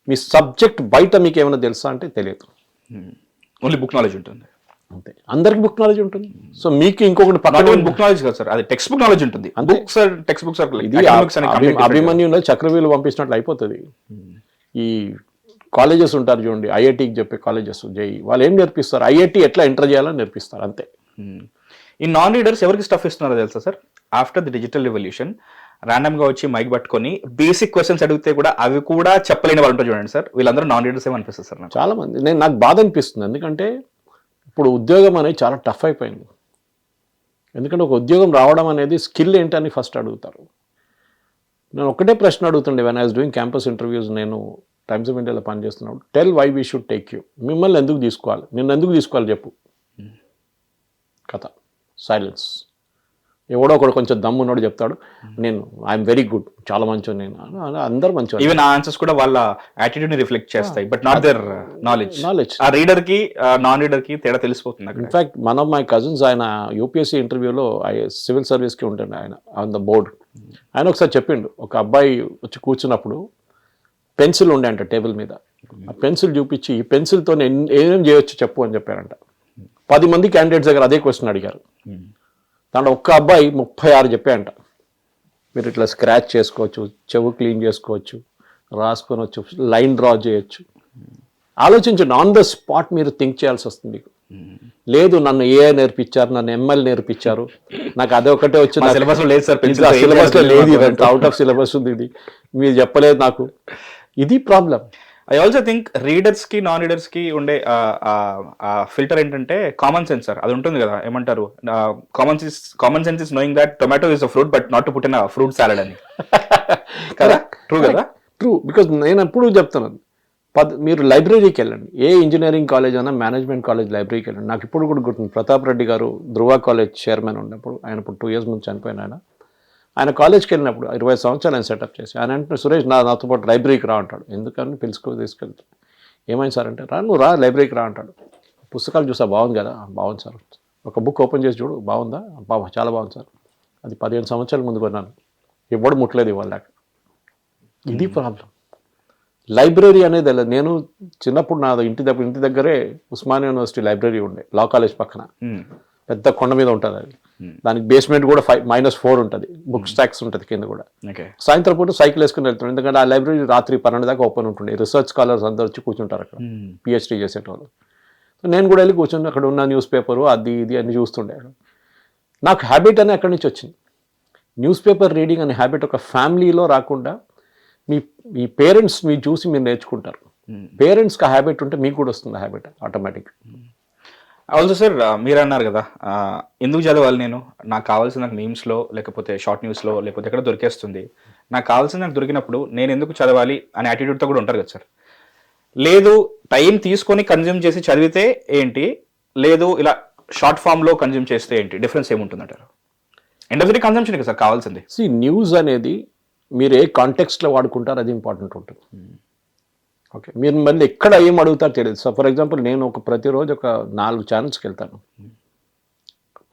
మీ సబ్జెక్ట్ బయట మీకు ఏమైనా తెలుసా అంటే తెలియదు. ఓన్లీ బుక్ నాలెడ్జ్ ఉంటుంది అంతే. అందరికి బుక్ నాలెడ్జ్ ఉంటుంది. సో మీకు ఇంకొకటి బుక్ నాలెడ్జ్ కదా సార్, అది టెక్స్ట్ బుక్ నాలెడ్జ్ ఉంటుంది. టెక్స్ట్ బుక్స్ అభిమన్యులో చక్రవ్యూహలు పంపించినట్లు అయిపోతుంది. ఈ కాలేజెస్ ఉంటారు చూడండి, ఐఐటీకి చెప్పే కాలేజెస్, జేఈ, వాళ్ళు ఏం నేర్పిస్తారు, ఐఐటీ ఎట్లా ఎంటర్ చేయాలని నేర్పిస్తారు అంతే. ఈ నాన్ రీడర్స్ ఎవరికి స్టఫ్ ఇస్తున్నారో తెలుసా sir? After the digital revolution random గా వచ్చి మైక్ పట్టుకొని బేసిక్ క్వశ్చన్స్ అడిగితే కూడా అవి కూడా చెప్పలేని వాళ్ళు ఉంటారు చూడండి సార్, వీళ్ళందరూ నాన్ లీడర్స్ ఏమనిపిస్తుంది సార్ నాకు. చాలా మంది నాకు బాధ అనిపిస్తుంది, ఎందుకంటే ఇప్పుడు ఉద్యోగం అనేది చాలా టఫ్ అయిపోయింది. ఎందుకంటే ఒక ఉద్యోగం రావడం అనేది స్కిల్ ఏంటని ఫస్ట్ అడుగుతారు. నేను ఒకటే ప్రశ్న అడుగుతుండే when I was doing campus interviews, నేను టైమ్స్ ఆఫ్ ఇండియాలో పనిచేస్తున్నప్పుడు, tell why we should take you, మిమ్మల్ని ఎందుకు తీసుకోవాలి, నిన్ను ఎందుకు తీసుకోవాలి చెప్పు. కథ సైలెన్స్. ఎవడో ఒకడు కొంచెం దమ్మున్నాడు చెప్తాడు, నేను ఐఎమ్ వెరీ గుడ్, చాలా మంచి నేను, అందరు మంచి. ఈవెన్ ఆ ఆన్సర్స్ కూడా వాళ్ళ యాటిట్యూడ్ ని రిఫ్లెక్ట్ చేస్తాయి, బట్ నాట్ దేర్ నాలెడ్జ్. ఆ రీడర్ కి నాన్ రీడర్ కి తేడా తెలిసిపోతుంది అక్కడ. In fact one of my cousins, ఆయన యూపీఎస్సీ ఇంటర్వ్యూలో సివిల్ సర్వీస్కి ఉంటుండే ఆయన ఆన్ ద బోర్డ్. ఆయన ఒకసారి చెప్పిండు, ఒక అబ్బాయి వచ్చి కూర్చున్నప్పుడు పెన్సిల్ ఉండే అంట టేబుల్ మీద, ఆ పెన్సిల్ చూపించి ఈ పెన్సిల్తో ఏమేం చేయొచ్చు చెప్పు అని చెప్పారంట. 10 మంది క్యాండిడేట్స్ దగ్గర అదే క్వశ్చన్ అడిగారు. దాంట్లో ఒక్క అబ్బాయి 36 చెప్పాయంట. మీరు ఇట్లా స్క్రాచ్ చేసుకోవచ్చు, చెవు క్లీన్ చేసుకోవచ్చు, రాసుకొనవచ్చు, లైన్ డ్రా చేయొచ్చు. ఆలోచించండి, ఆన్ ద స్పాట్ మీరు థింక్ చేయాల్సి వస్తుంది మీకు. లేదు నన్ను ఏఐ నేర్పించారు, నన్ను ఎంఎల్ నేర్పించారు, నాకు అదే ఒకటే వచ్చింది, సిలబస్ లో లేదు సార్, సిలబస్ లో లేదు, ఇదంతా అవుట్ ఆఫ్ సిలబస్ ఉంది, ఇది మీరు చెప్పలేదు నాకు. ఇది problem. I also think readers కి నాన్ రీడర్స్ కి ఉండే ఫిల్టర్ ఏంటంటే కామన్ సెన్స్ సార్. అది ఉంటుంది కదా, ఏమంటారు, common sense is knowing that tomato is a fruit but not to put in a fruit salad అని. కదా, ట్రూ కదా, ట్రూ. బికాజ్ నేను ఎప్పుడు చెప్తున్నాను, మీరు లైబ్రరీకి వెళ్ళండి, ఏ ఇంజనీరింగ్ కాలేజ్ అయినా, మేనేజ్మెంట్ కాలేజ్ లైబ్రరీకి వెళ్ళండి. నాకు ఇప్పుడు కూడా గుర్తుంది, ప్రతాప్ రెడ్డి గారు ధృవ కాలేజ్ చైర్మన్ ఉన్నప్పుడు, ఆయన ఇప్పుడు 2 years ముందు చనిపోయిన ఆయన కాలేజ్కి వెళ్ళినప్పుడు 20 సంవత్సరాలు ఆయన సెటప్ చేసి, ఆయన అంటే సురేష్ నాతో పాటు లైబ్రరీకి రా అంటాడు. ఎందుకని తీసుకెళ్తాడు. ఏమైంది సార్ అంటే, నువ్వు రా లైబ్రరీకి రా అంటాడు. పుస్తకాలు చూసా, బాగుంది కదా, బాగుంది సార్, ఒక బుక్ ఓపెన్ చేసి చూడు, బాగుందా, చాలా బాగుంది సార్, అది 15 సంవత్సరాల ముందు కొన్నాను, ఎవ్వడు ముట్టలేదు ఇవాళ దాకా. ఇది ప్రాబ్లం. లైబ్రరీ అనేది నేను చిన్నప్పుడు నా ఇంటి దగ్గరే ఉస్మానియా యూనివర్సిటీ లైబ్రరీ ఉండే, లా కాలేజ్ పక్కన, పెద్ద కొండ మీద ఉంటుంది అది. దానికి బేస్మెంట్ కూడా -4 ఉంటుంది, బుక్ స్టాక్స్ ఉంటుంది కింద కూడా. సాయంత్రం పూట సైకిల్ వేసుకుని వెళ్తుండే, ఎందుకంటే ఆ లైబ్రరీ రాత్రి 12 దాకా ఓపెన్ ఉంటుండే. రీసెర్చ్ స్కాలర్స్ అందరూ వచ్చి కూర్చుంటారు అక్కడ, పిహెచ్డీ చేసేటోళ్ళు. నేను కూడా వెళ్ళి కూర్చొని అక్కడ ఉన్న న్యూస్ పేపరు అది ఇది అని చూస్తుండే. నాకు హ్యాబిట్ అని అక్కడి నుంచి వచ్చింది. న్యూస్ పేపర్ రీడింగ్ అనే హ్యాబిట్ ఒక ఫ్యామిలీలో రాకుండా మీ పేరెంట్స్ మీరు చూసి మీరు నేర్చుకుంటారు. పేరెంట్స్కి ఆ హ్యాబిట్ ఉంటే మీకు కూడా వస్తుంది ఆ హ్యాబిట్ ఆటోమేటిక్. ఆల్సో సార్, మీరు అన్నారు కదా, ఎందుకు చదవాలి నేను, నాకు కావాల్సిన నాకు మీమ్స్లో లేకపోతే షార్ట్ న్యూస్లో లేకపోతే ఎక్కడ దొరికేస్తుంది, నాకు కావాల్సింది నాకు దొరికినప్పుడు నేను ఎందుకు చదవాలి అనే యాటిట్యూడ్తో కూడా ఉంటారు కదా సార్. లేదు టైం తీసుకొని కన్జ్యూమ్ చేసి చదివితే ఏంటి, లేదు ఇలా షార్ట్ ఫామ్లో కన్జ్యూమ్ చేస్తే ఏంటి, డిఫరెన్స్ ఏముంటుందంటారు? End of the day consumption కదా సార్ కావాల్సింది. న్యూస్ అనేది మీరు ఏ కాంటెక్స్ట్లో వాడుకుంటారు, అది ఇంపార్టెంట్ ఉంటుంది. ఓకే, మీరు మళ్ళీ ఎక్కడ ఏం అడుగుతారో తెలియదు. సో ఫర్ ఎగ్జాంపుల్, నేను ప్రతిరోజు ఒక 4 ఛానల్స్కి వెళ్తాను.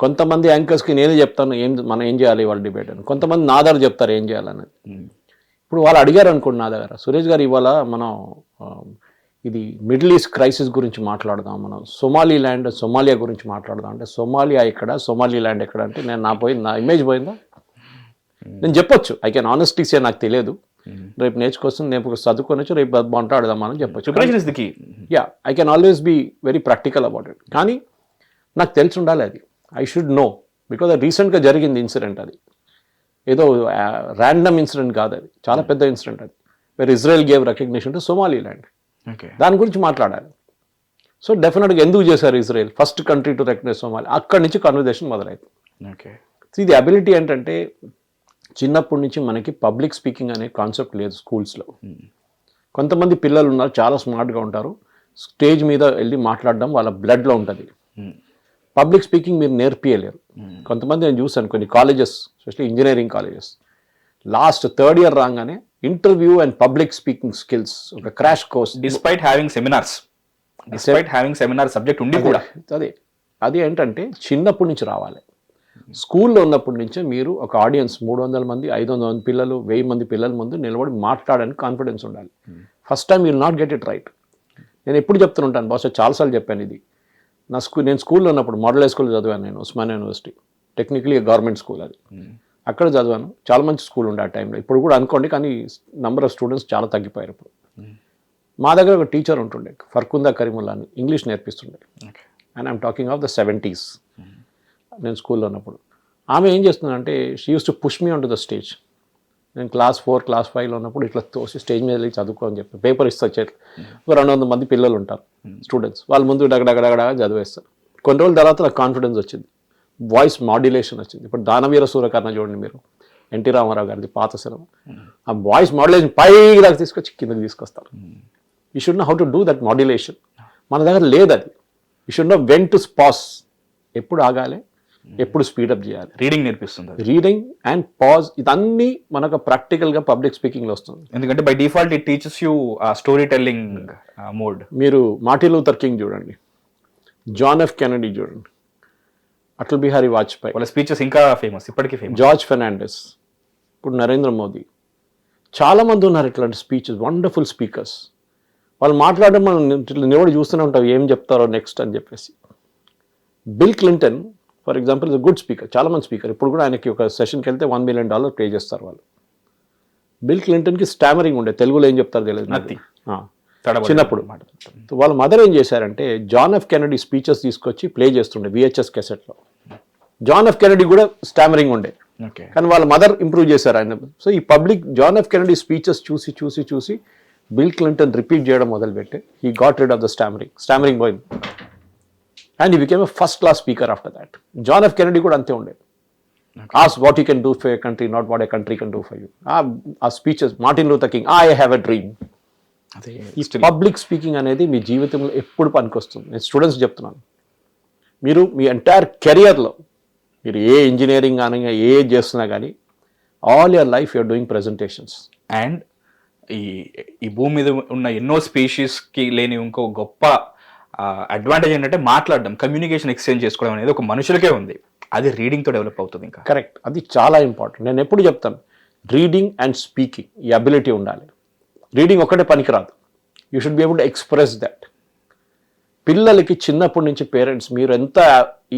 కొంతమంది యాంకర్స్కి నేనే చెప్తాను మనం ఏం చేయాలి ఇవాళ డిబేట్ అని, కొంతమంది నా దగ్గర చెప్తారు ఏం చేయాలనేది. ఇప్పుడు వాళ్ళు అడిగారు అనుకోండి నా దగ్గర, సురేష్ గారు ఇవాళ మనం ఇది మిడిల్ ఈస్ట్ క్రైసిస్ గురించి మాట్లాడదాం, మనం సోమాలియా గురించి మాట్లాడదాం అంటే, సోమాలియా ఎక్కడ, సోమాలిలాండ్ ఎక్కడ అంటే, నా ఇమేజ్ పోయిందా? నేను చెప్పొచ్చు, ఐ కెన్ ఆనెస్ట్లీ సే నాకు తెలియదు, రేపు నేర్చుకొస్తుంది, నేను చదువుకొని వచ్చి రేపు మాట్లాడదామని చెప్పొచ్చు. Yeah, I can always be very practical about it. కానీ నాకు తెలిసి ఉండాలి అది, ఐ షుడ్ నో, బికాజ్ అది రీసెంట్గా జరిగింది ఇన్సిడెంట్. అది ఏదో ర్యాండమ్ ఇన్సిడెంట్ కాదు, అది చాలా పెద్ద ఇన్సిడెంట్. అది where Israel gave recognition to Somaliland. దాని గురించి మాట్లాడాలి. సో డెఫినెట్గా ఎందుకు చేశారు Israel, first country to recognize Somali, అక్కడి నుంచి కన్వర్జేషన్ మొదలైంది. ఇది అబిలిటీ ఏంటంటే, చిన్నప్పటి నుంచి మనకి పబ్లిక్ స్పీకింగ్ అనే కాన్సెప్ట్ లేదు స్కూల్స్లో. కొంతమంది పిల్లలు ఉన్నారు చాలా స్మార్ట్గా ఉంటారు, స్టేజ్ మీద వెళ్ళి మాట్లాడడం వాళ్ళ బ్లడ్లో ఉంటుంది. పబ్లిక్ స్పీకింగ్ మీరు నేర్పియలేరు. కొంతమంది నేను చూసాను కొన్ని colleges, especially engineering colleges, last 3rd year రాగానే interview and public speaking skills ఒక crash course, despite having seminar subject ఉండి కూడా. అది ఏంటంటే చిన్నప్పటి నుంచి రావాలి. స్కూల్లో ఉన్నప్పటి నుంచే మీరు ఒక ఆడియన్స్ 300 మంది 500 మంది పిల్లలు 1000 మంది పిల్లల ముందు నిలబడి మాట్లాడడానికి కాన్ఫిడెన్స్ ఉండాలి. First time you will not get it right. నేను ఎప్పుడు చెప్తుంటాను, బహుశా చాలాసార్లు చెప్పాను ఇది. నేను స్కూల్లో ఉన్నప్పుడు మోడల్ హై స్కూల్లో చదివాను, నేను Osmania university, technically government school అది. అక్కడ చదివాను, చాలా మంచి స్కూల్ ఉండే ఆ టైంలో, ఇప్పుడు కూడా అనుకోండి, కానీ నెంబర్ ఆఫ్ స్టూడెంట్స్ చాలా తగ్గిపోయారు ఇప్పుడు. మా దగ్గర ఒక టీచర్ ఉంటుండే, ఫర్కుందా కరీముల్లా అని, ఇంగ్లీష్ నేర్పిస్తుండే. And I'm talking of the 70s. నేను స్కూల్లో ఉన్నప్పుడు ఆమె ఏం చేస్తుందంటే, she use to push me on to the stage. నేను క్లాస్ 4 క్లాస్ 5లో ఉన్నప్పుడు ఇట్లా తోసి స్టేజ్ మీద వెళ్ళి చదువుకోని చెప్పి పేపర్ ఇస్తా చేతులు. ఒక 200 మంది పిల్లలు ఉంటారు స్టూడెంట్స్, వాళ్ళ ముందు డగడగడగడ చదివేస్తారు. కొన్ని రోజుల తర్వాత నాకు కాన్ఫిడెన్స్ వచ్చింది, వాయిస్ మాడ్యులేషన్ వచ్చింది. ఇప్పుడు దానవీర సూరకర్ణ చూడండి మీరు, ఎన్టీ రామారావు గారిది పాత సినిమా, ఆ వాయిస్ మాడ్యులేషన్ పైకి దాకా తీసుకొచ్చి కిందకి తీసుకొస్తారు. You should know how to do that modulation. మన దగ్గర లేదు అది. You should know when to pass, ఎప్పుడు ఆగాలి, ఎప్పుడు స్పీడప్ చేయాలి. రీడింగ్ నేర్పిస్తుంది. రీడింగ్ అండ్ పాజ్, ఇదన్నీ మనకు ప్రాక్టికల్గా పబ్లిక్ స్పీకింగ్లో వస్తుంది. ఎందుకంటే by default it teachers you story telling mode. మీరు మార్టిన్ లూథర్ కింగ్ చూడండి, జాన్ ఎఫ్ కెనడీ చూడండి, అటల్ బిహారీ వాజ్పేయి, వాళ్ళ స్పీచెస్ ఇంకా ఫేమస్, ఇప్పటికీ ఫేమస్. జార్జ్ ఫెర్నాండెస్, ఇప్పుడు నరేంద్ర మోదీ, చాలామంది ఉన్నారు ఇట్లాంటి స్పీచెస్, వండర్ఫుల్ స్పీకర్స్. వాళ్ళు మాట్లాడడం మనం నిలబడి చూస్తూనే ఉంటాం, ఏం చెప్తారో నెక్స్ట్ అని చెప్పేసి. Bill Clinton for example is good speaker, చాలా మంది స్పీకర్. ఇప్పుడు కూడా ఆయనకి ఒక సెషన్కి వెళ్తే $1 million పే చేస్తారు వాళ్ళు. బిల్ క్లింటన్కి స్టామరింగ్ ఉండే, తెలుగులో ఏం చెప్తారో తెలియదు చిన్నప్పుడు. వాళ్ళ మదర్ ఏం చేశారంటే జాన్ ఎఫ్ కెనడీ స్పీచెస్ తీసుకొచ్చి ప్లే చేస్తుండే VHS క్యాసెట్లో. జాన్ ఎఫ్ కెనడీ కూడా స్టామరింగ్ ఉండే, కానీ వాళ్ళ మదర్ ఇంప్రూవ్ చేశారు ఆయన. సో ఈ public John F Kennedy speeches చూసి చూసి చూసి బిల్ క్లింటన్ రిపీట్ చేయడం మొదలుపెట్టి he got rid of the stammering పోయింది. And he became a first class speaker after that. John F Kennedy కూడా అంతే ఉండేది. Ask what you can do for a country, not what a country can do for you. ఆ speeches, Martin Luther King, I have a dream. ఈ public speaking అనేది మీ జీవితంలో ఎప్పుడు పనికొస్తుంది. నేను స్టూడెంట్స్ చెప్తున్నాను, మీరు మీ ఎంటైర్ కెరియర్లో మీరు ఏ ఇంజనీరింగ్ కానీ ఏ చేస్తున్నా కానీ all your life you're doing presentations. And ఈ భూమి మీద ఉన్న ఎన్నో స్పీషీస్కి లేని ఇంకో గొప్ప అడ్వాంటేజ్ ఏంటంటే మాట్లాడడం, కమ్యూనికేషన్ ఎక్స్చేంజ్ చేసుకోవడం అనేది ఒక మనుషులకే ఉంది. అది రీడింగ్తో డెవలప్ అవుతుంది. ఇంకా కరెక్ట్, అది చాలా ఇంపార్టెంట్. నేను ఎప్పుడు చెప్తాను, రీడింగ్ అండ్ స్పీకింగ్ ఈ అబిలిటీ ఉండాలి. రీడింగ్ ఒక్కటే పనికిరాదు, you should be able to express that. పిల్లలకి చిన్నప్పటి నుంచి పేరెంట్స్ మీరు ఎంత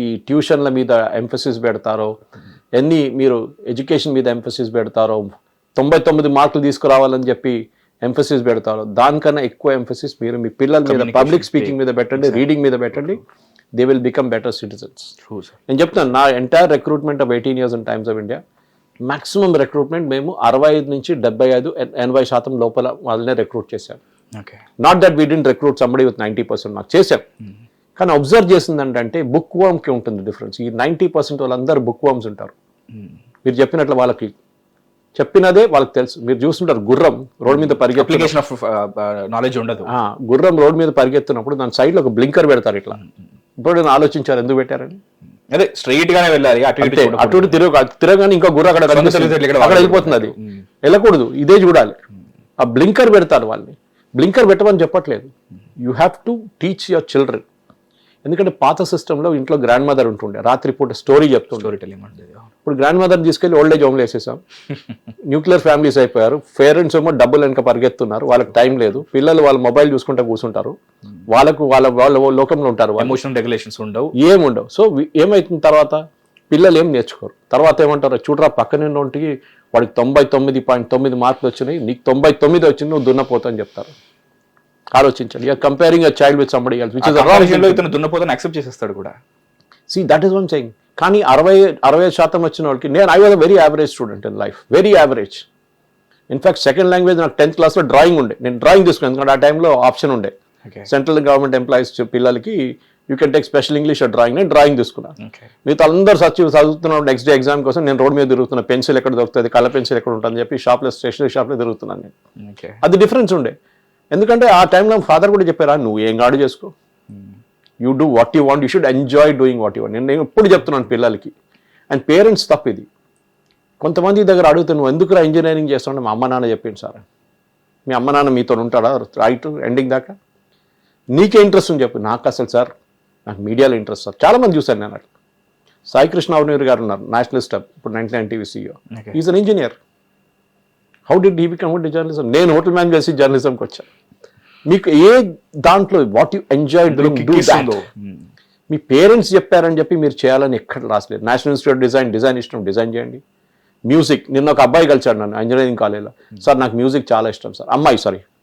ఈ ట్యూషన్ల మీద ఎంఫసిస్ పెడతారో, మీరు ఎడ్యుకేషన్ మీద ఎంఫసిస్ పెడతారో, 99 మార్కులు తీసుకురావాలని చెప్పి ఎంఫసిస్ పెడతారో, దానికన్నా ఎక్కువ ఎంఫసిస్ మీరు మీ పిల్లల మీద పబ్లిక్ స్పీకింగ్ మీద పెట్టండి, రీడింగ్ మీద పెట్టండి. They will become better citizens. నేను చెప్తాను, నా entire recruitment of 18 years in Times of India, maximum recruitment మేము 65 నుంచి 75-80% లోపల వాళ్ళనే రిక్రూట్ చేశాం. Not that we didn't recruit somebody with 90%, నాకు చేశాం. కానీ అబ్జర్వ్ చేసింది అంటే బుక్ వర్మ్కి ఉంటుంది డిఫరెన్స్. ఈ 90% వాళ్ళందరూ బుక్ వర్మ్స్ ఉంటారు. మీరు చెప్పినట్లు వాళ్ళకి చెప్పినదే వాళ్ళకి తెలుసు. మీరు చూస్తుంటారు, గుర్రం రోడ్ మీద నాలెడ్జ్ ఉండదు. గుర్రం రోడ్ మీద పరిగెత్తున్నప్పుడు దాని సైడ్లో ఒక బ్లింకర్ పెడతారు. ఇట్లా ఇప్పుడు నేను ఆలోచించారు ఎందుకు పెట్టారని. అదే స్ట్రైట్ గానే వెళ్ళాలి, అటు తిరగగానే ఇంకో గుర్రం అక్కడ వెళ్ళిపోతుంది. అది వెళ్ళకూడదు, ఇదే చూడాలి. ఆ బ్లింకర్ పెడతారు వాళ్ళని. బ్లింకర్ పెట్టమని చెప్పట్లేదు, you have to teach your children. ఎందుకంటే పాత సిస్టంలో ఇంట్లో గ్రాండ్ మదర్ ఉంటుండే, రాత్రిపూట స్టోరీ చెప్తుండే. ఇప్పుడు గ్రాండ్ మదర్ తీసుకెళ్లి ఓల్డ్ ఏజ్ హోమ్లో వేసేసాం. న్యూక్లియర్ ఫ్యామిలీస్ అయిపోయారు. పేరెంట్స్ ఏమో డబ్బులు వెనక పరిగెత్తున్నారు, వాళ్ళకి టైం లేదు. పిల్లలు వాళ్ళ మొబైల్ చూసుకుంటూ కూర్చుంటారు, వాళ్ళ లోకంలో ఉంటారు. ఎమోషనల్ రెగ్యులేషన్స్ ఉండవు, ఏముండవు. సో ఏమైతుంది తర్వాత, పిల్లలు ఏం నేర్చుకోరు. తర్వాత ఏమంటారు, చూడరా పక్కన ఒంటికి వాడికి 99.9 మార్కులు వచ్చినాయి, నీకు 99 వచ్చింది, నువ్వు దున్నపోతా అని చెప్తారు. ఆలోచించండి, you're comparing a child with somebody else, which is wrong. ఇతను దున్నపోతాను యాక్సెప్ట్ చేసేస్తాడు కూడా. See that is one saying. కానీ 60% వచ్చిన వాళ్ళకి, I was a very average student in life, very average. In fact second language నాకు 10th క్లాస్లో డ్రాయింగ్ ఉండే. నేను డ్రాయింగ్ తీసుకున్నాను, ఎందుకంటే ఆ టైంలో ఆప్షన్ ఉండే. సెంట్రల్ గవర్నమెంట్ ఎంప్లాయీస్ పిల్లలకి you can take special English drawing. నేను డ్రాయింగ్ తీసుకున్నాను. మిగతా అందరూ చదువుతున్నాను నెక్స్ట్ డే ఎగ్జామ్ కోసం. నేను రోడ్ మీద తిరుగుతున్నా, పెన్సిల్ ఎక్కడ దొరుకుతుంది, కలర్ పెన్సిల్ ఎక్కడ ఉంటుంది చెప్పి స్టేషనరీ షాప్లో తిరుగుతున్నాను నేను. అది డిఫరెన్స్ ఉండే. ఎందుకంటే ఆ టైంలో ఫాదర్ కూడా చెప్పారా, నువ్వు ఏం గాడు చేసుకో, you do what you want, you should enjoy doing what you want. నేను ఎప్పుడు చెప్తున్నాను పిల్లలకి. అండ్ పేరెంట్స్ తప్పు ఇది. కొంతమంది దగ్గర అడుగుతాను, నువ్వు ఎందుకు ఇంజనీరింగ్ చేస్తావు? మా అమ్మ నాన్న చెప్పింది సార్. మీ అమ్మ నాన్న మీతో ఉంటాడా రైట్ ఎండింగ్ దాకా? నీకే ఇంట్రెస్ట్ ఉంది చెప్పు. నాకు అసలు సార్, నాకు మీడియాలో ఇంట్రెస్ట్ సార్. చాలామంది చూశాను నేను అట్లా. సాయి కృష్ణ అవనీర్ గారు ఉన్నారు, నేషనలిస్ట్, ఇప్పుడు 99 TV CEO. Is an engineer. How did he become journalism? నేను హోటల్ మేనేజ్ చేసి జర్నలిజంకి వచ్చాను. మీకు ఏ దాంట్లో what you enjoy doing, do that. Me parents చెప్పారని చెప్పి మీరు చేయాలని ఎక్కడ రాసలేదు. నేషనల్ ఇన్స్టిట్యూట్ డిజైన్ ఇష్టం, డిజైన్ చేయండి. మ్యూజిక్, నిన్న ఒక అబ్బాయి కలిసాడు నన్ను ఇంజనీరింగ్ కాలేజ్లో. సార్ నాకు మ్యూజిక్ చాలా ఇష్టం సార్.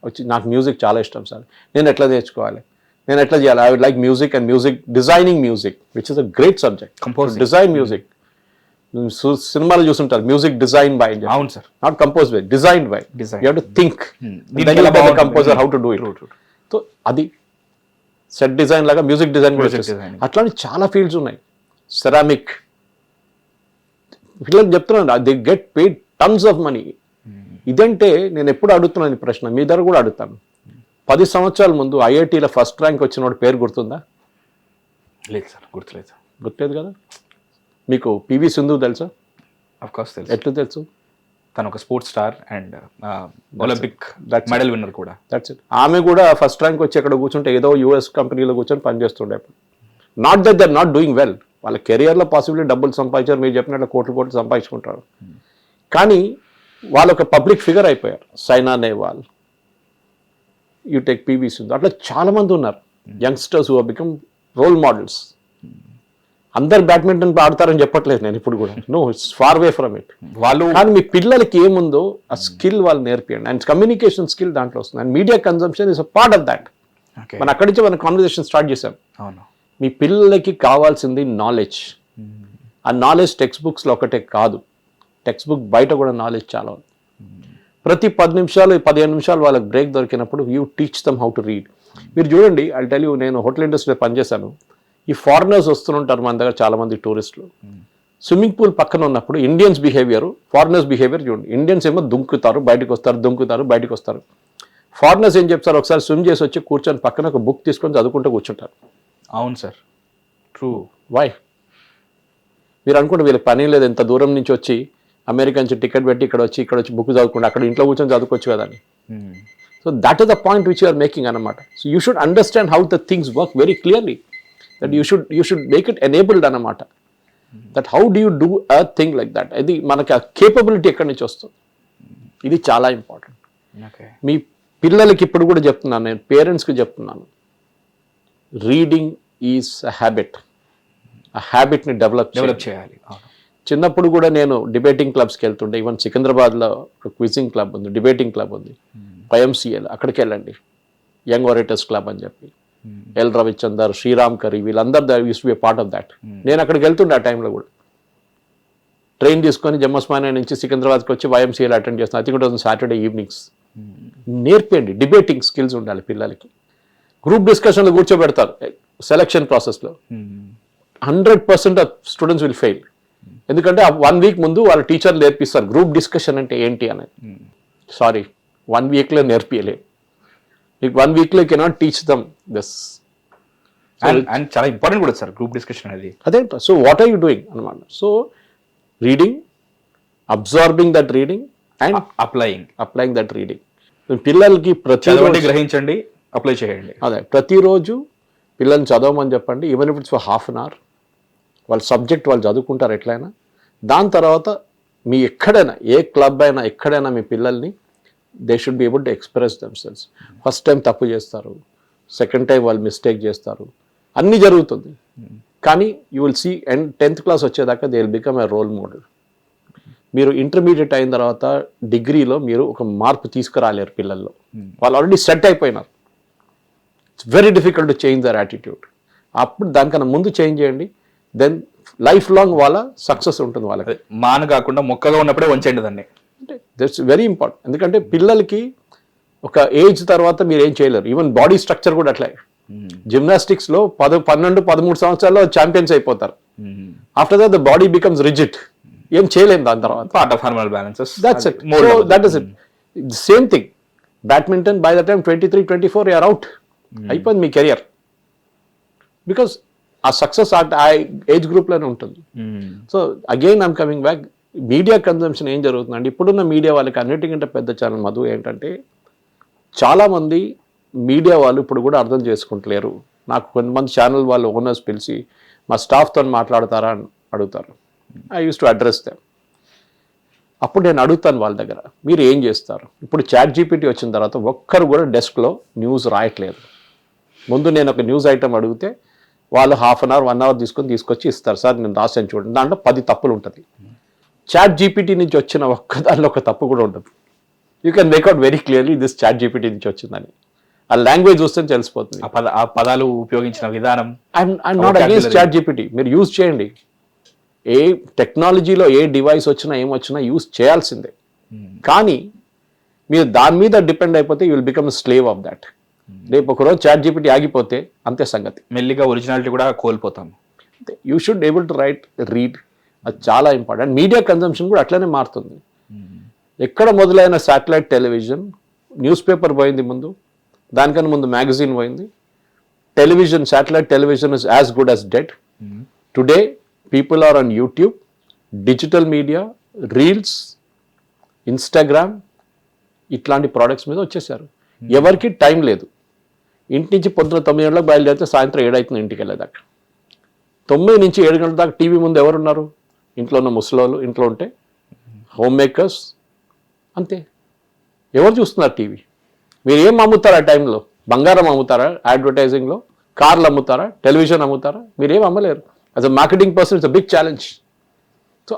వచ్చి నాకు మ్యూజిక్ చాలా ఇష్టం సార్, నేను ఎట్లా నేర్చుకోవాలి, నేను ఎట్లా చేయాలి? I would like music and designing music, which is a great subject. Design music. సినిమాలు చూస్తుంటారు మ్యూజిక్ డిజైన్ బై, అవును sir. Not compose by, design by. Design. You have to think దీనికి ఎలా బాగుంటుంది? Composer how to do it. So అది set design లాగా music design కూడా Music చేస్తారు. design. అట్లాంటి చాలా ఫీల్డ్స్ ఉన్నాయి. సెరామిక్ పిల్లలు చెప్తున్నాను, they get paid tons of money. ఇదంటే నేను ఎప్పుడు అడుగుతున్నాను ఈ ప్రశ్న, మీ దగ్గర కూడా అడుగుతాను. 10 సంవత్సరాల ముందు ఐఐటీలో ఫస్ట్ ర్యాంక్ వచ్చిన వాడి పేరు గుర్తుందా? లేదు సార్, గుర్తులేదు. గుర్తులేదు కదా. మీకు పివి సింధు తెలుసా? ఆఫ్ కోర్స్ తెలుసు. ఎట్లు తెలుసు? తను ఒక sports star and Olympic That's it. Medal winner కూడా. That's it. ఆమె కూడా ఫస్ట్ ర్యాంక్ వచ్చి ఎక్కడ కూర్చుంటే ఏదో యూఎస్ కంపెనీలో కూర్చొని పనిచేస్తుండే. Not that they're not doing well, వాళ్ళ కెరియర్లో పాసిబిలిటీ డబ్బులు సంపాదించారు, మీరు చెప్పినట్లు కోట్లు సంపాదించుకుంటారు. కానీ వాళ్ళు ఒక పబ్లిక్ ఫిగర్ అయిపోయారు. సైనా నెహ్వాల్, యూ టేక్ పివి సింధు, అట్లా చాలా మంది ఉన్నారు youngsters who have become role models. అందరు బ్యాడ్మింటన్ ఆడతారని చెప్పట్లేదు నేను ఇప్పుడు కూడా, no, it's far way from it. వాళ్ళు కానీ మీ పిల్లలకి ఏముందో ఆ స్కిల్ వాళ్ళు నేర్పియండి. అండ్ కమ్యూనికేషన్ స్కిల్ దాంట్లో వస్తుంది. And media consumption is a part of that. Okay, మనం అక్కడి నుంచి మన కాన్వర్సేషన్ స్టార్ట్ చేసాం. అవును. మీ పిల్లలకి కావాల్సింది నాలెడ్జ్. ఆ నాలెడ్జ్ టెక్స్ట్ బుక్స్లో ఒకటే కాదు, టెక్స్ట్ బుక్ బయట కూడా నాలెడ్జ్ చాలా ఉంది. ప్రతి 10 నిమిషాలు 15 నిమిషాలు వాళ్ళకి బ్రేక్ దొరికినప్పుడు you teach them how to read. మీరు చూడండి, ఐ టెల్ యూ, నేను హోటల్ ఇండస్ట్రీలో పనిచేశాను. ఈ ఫారినర్స్ వస్తుంటారు మన దగ్గర చాలా మంది టూరిస్టులు. స్విమ్మింగ్ పూల్ పక్కన ఉన్నప్పుడు ఇండియన్స్ బిహేవియర్, ఫారినర్స్ బిహేవియర్ చూడండి. ఇండియన్స్ ఏమో దుంకుతారు బయటకు వస్తారు, దుంకుతారు బయటకు వస్తారు. ఫారినర్స్ ఏం చెప్తారు, ఒకసారి స్విమ్ చేసి వచ్చి కూర్చొని పక్కన ఒక బుక్ తీసుకొని చదువుకుంటూ కూర్చుంటారు. అవును సార్, ట్రూ. వై? మీరు అనుకుంటే వీళ్ళకి పని లేదు, ఎంత దూరం నుంచి వచ్చి అమెరికా నుంచి టికెట్ పెట్టి ఇక్కడ వచ్చి బుక్ చదువుకుంటే అక్కడ ఇంట్లో కూర్చొని చదువుకోవచ్చు కదా అని. So that is the point which you're making అన్నమాట. So you should understand how the things work very clearly. That you should make it enabled అన్నమాట. That how do you do a thing like that. ఇది మనకి ఆ capability ఎక్కడి నుంచి వస్తుంది, ఇది చాలా ఇంపార్టెంట్. ఓకే, మీ పిల్లలకి ఇప్పుడు కూడా చెప్తున్నాను, నేను పేరెంట్స్కి చెప్తున్నాను, రీడింగ్ ఈజ్ అ హ్యాబిట్. ఆ హ్యాబిట్ని డెవలప్ చేయాలి. అవును. చిన్నప్పుడు కూడా నేను డిబేటింగ్ క్లబ్స్కి వెళ్తుండే. ఈవెన్ సికింద్రాబాద్లో ఒక క్విజింగ్ క్లబ్ ఉంది, డిబేటింగ్ క్లబ్ ఉంది, YMCA, అక్కడికి వెళ్ళండి, యంగ్ ఆరేటర్స్ క్లబ్ అని చెప్పి. ఎల్ రవిచందర్, శ్రీరామ్ కరీ, వీళ్ళందరూ use be part of that. నేను అక్కడికి వెళ్తుండే ఆ టైంలో కూడా. ట్రైన్ తీసుకొని జమ్మస్మానే నుంచి సికింద్రాబాద్కి వచ్చి YMCAలో అటెండ్ చేస్తాను. I think it was Saturday evenings. నేర్పండి, డిబేటింగ్ స్కిల్స్ ఉండాలి పిల్లలకి. గ్రూప్ డిస్కషన్లో కూర్చోబెడతారు సెలక్షన్ ప్రాసెస్లో. 100% ఆఫ్ స్టూడెంట్స్ విల్ ఫెయిల్. ఎందుకంటే 1 వీక్ ముందు వాళ్ళ టీచర్లు నేర్పిస్తారు గ్రూప్ డిస్కషన్ అంటే ఏంటి అనేది. సారీ, 1 వీక్లో నేర్పియలేదు. నీకు 1 వీక్లో cannot teach them this. And చాలా ఇంపార్టెంట్ కూడా సార్ గ్రూప్ డిస్కషన్ అనేది. అదేంట. So what are you doing అనమాట. So reading, absorbing that reading and applying that reading. పిల్లలకి చదవండి, గ్రహించండి, అప్లై చేయండి. అదే, ప్రతిరోజు పిల్లల్ని చదవమని చెప్పండి. Even if it's for ½ an hour, వాళ్ళ సబ్జెక్ట్ వాళ్ళు చదువుకుంటారు ఎట్లయినా. దాని తర్వాత మీ ఎక్కడైనా, ఏ క్లబ్ అయినా ఎక్కడైనా మీ పిల్లల్ని they should be able to express themselves. First time తప్పు చేస్తారు, సెకండ్ టైం వాళ్ళు మిస్టేక్ చేస్తారు, అన్నీ జరుగుతుంది. కానీ you will see and 10th class వచ్చేదాకా they will become a role model. మీరు ఇంటర్మీడియట్ అయిన తర్వాత డిగ్రీలో మీరు ఒక మార్పు తీసుకురాలేరు పిల్లల్లో. వాళ్ళు ఆల్రెడీ సెట్ అయిపోయినారు. It's very difficult to change their attitude. అప్పుడు దానికన్నా ముందు చేంజ్ చేయండి, దెన్ లైఫ్ లాంగ్ వాళ్ళ సక్సెస్ ఉంటుంది వాళ్ళకి. మాన కాకుండా మొక్కగా ఉన్నప్పుడే వంచండి దాన్ని. అంటే దట్స్ వెరీ ఇంపార్టెంట్. ఎందుకంటే పిల్లలకి ఒక ఏజ్ తర్వాత మీరు ఏం చేయలేరు. ఈవెన్ బాడీ స్ట్రక్చర్ కూడా అట్లే. జిమ్నాస్టిక్స్లో 12, 13 సంవత్సరాల్లో ఛాంపియన్స్ అయిపోతారు. After that the body becomes rigid. ఏం చేయలేము దాని తర్వాత. Part of hormonal balances. That's it. So that is it. Same thing badminton, by the time 23, 24 you're out. అయిపోయింది మీ కెరియర్. బికాస్ ఆ సక్సెస్ ఆ ఏజ్ గ్రూప్లోనే ఉంటుంది. So again I'm coming back, media consumption ఏం జరుగుతుందండి ఇప్పుడున్న మీడియా వాళ్ళకి అన్నిటికంటే పెద్ద ఛానల్ మధు ఏంటంటే, చాలామంది మీడియా వాళ్ళు ఇప్పుడు కూడా అర్థం చేసుకుంటలేరు. నాకు కొంతమంది ఛానల్ వాళ్ళు ఓనర్స్ పిలిచి మా స్టాఫ్తో మాట్లాడతారా అని అడుగుతారు. I use to address them. అప్పుడు నేను అడుగుతాను వాళ్ళ దగ్గర, మీరు ఏం చేస్తారు? ఇప్పుడు ChatGPT వచ్చిన తర్వాత ఒక్కరు కూడా డెస్క్లో న్యూస్ రాయట్లేదు. ముందు నేను ఒక న్యూస్ ఐటమ్ అడిగితే వాళ్ళు ½ అన్ అవర్ 1 అవర్ తీసుకొచ్చి ఇస్తారు. సార్ నేను రాసాను చూడండి, దాంట్లో 10 తప్పులు ఉంటుంది. ChatGPT నుంచి వచ్చిన దానిలో ఒక తప్పు కూడా ఉండదు. You can make out very clearly this ChatGPT నుంచి వచ్చిందని. ఆ లాంగ్వేజ్ చూస్తే తెలిసిపోతుంది. ఆ పదాలు ఉపయోగించిన విధానం. ఐఎమ్ నాట్ అగేన్స్ట్ ChatGPT, మీరు యూజ్ చేయండి. ఏ టెక్నాలజీలో ఏ డివైస్ వచ్చినా ఏమొచ్చినా యూస్ చేయాల్సిందే. కానీ మీరు దాని మీద డిపెండ్ అయిపోతే you will become slave of that. రేపు ఒకరోజు చాట్ జీపీటీ ఆగిపోతే అంతే సంగతి, మెల్లిగా ఒరిజినాలిటీ కూడా కోల్పోతాం. You should able to read. అది చాలా ఇంపార్టెంట్. మీడియా కన్జంప్షన్ కూడా అట్లనే మారుతుంది. ఎక్కడ మొదలైన శాటిలైట్ టెలివిజన్, న్యూస్ పేపర్ పోయింది ముందు, దానికన్నా ముందు మ్యాగజైన్ పోయింది. Television, satellite television is as good as dead. Today people are on YouTube, digital media, reels, Instagram, ఇట్లాంటి ప్రోడక్ట్స్ మీద వచ్చేసారు. ఎవరికి టైం లేదు. ఇంటి నుంచి పొద్దున 9 గంటలకు బయలుదేరితే సాయంత్రం 7 అవుతుంది ఇంటికి వెళ్ళేదాకా. 9 నుంచి 7 గంటల దాకా టీవీ ముందు ఎవరున్నారు? ఇంట్లో ఉన్న ముసలోళ్ళు, ఇంట్లో ఉంటే హోమ్ మేకర్స్, అంతే. ఎవరు చూస్తున్నారు టీవీ? మీరు ఏం అమ్ముతారా ఆ టైంలో? బంగారం అమ్ముతారా అడ్వర్టైజింగ్లో? కార్లు అమ్ముతారా? టెలివిజన్ అమ్ముతారా? మీరేం అమ్మలేరు. As a marketing person it's a big challenge. So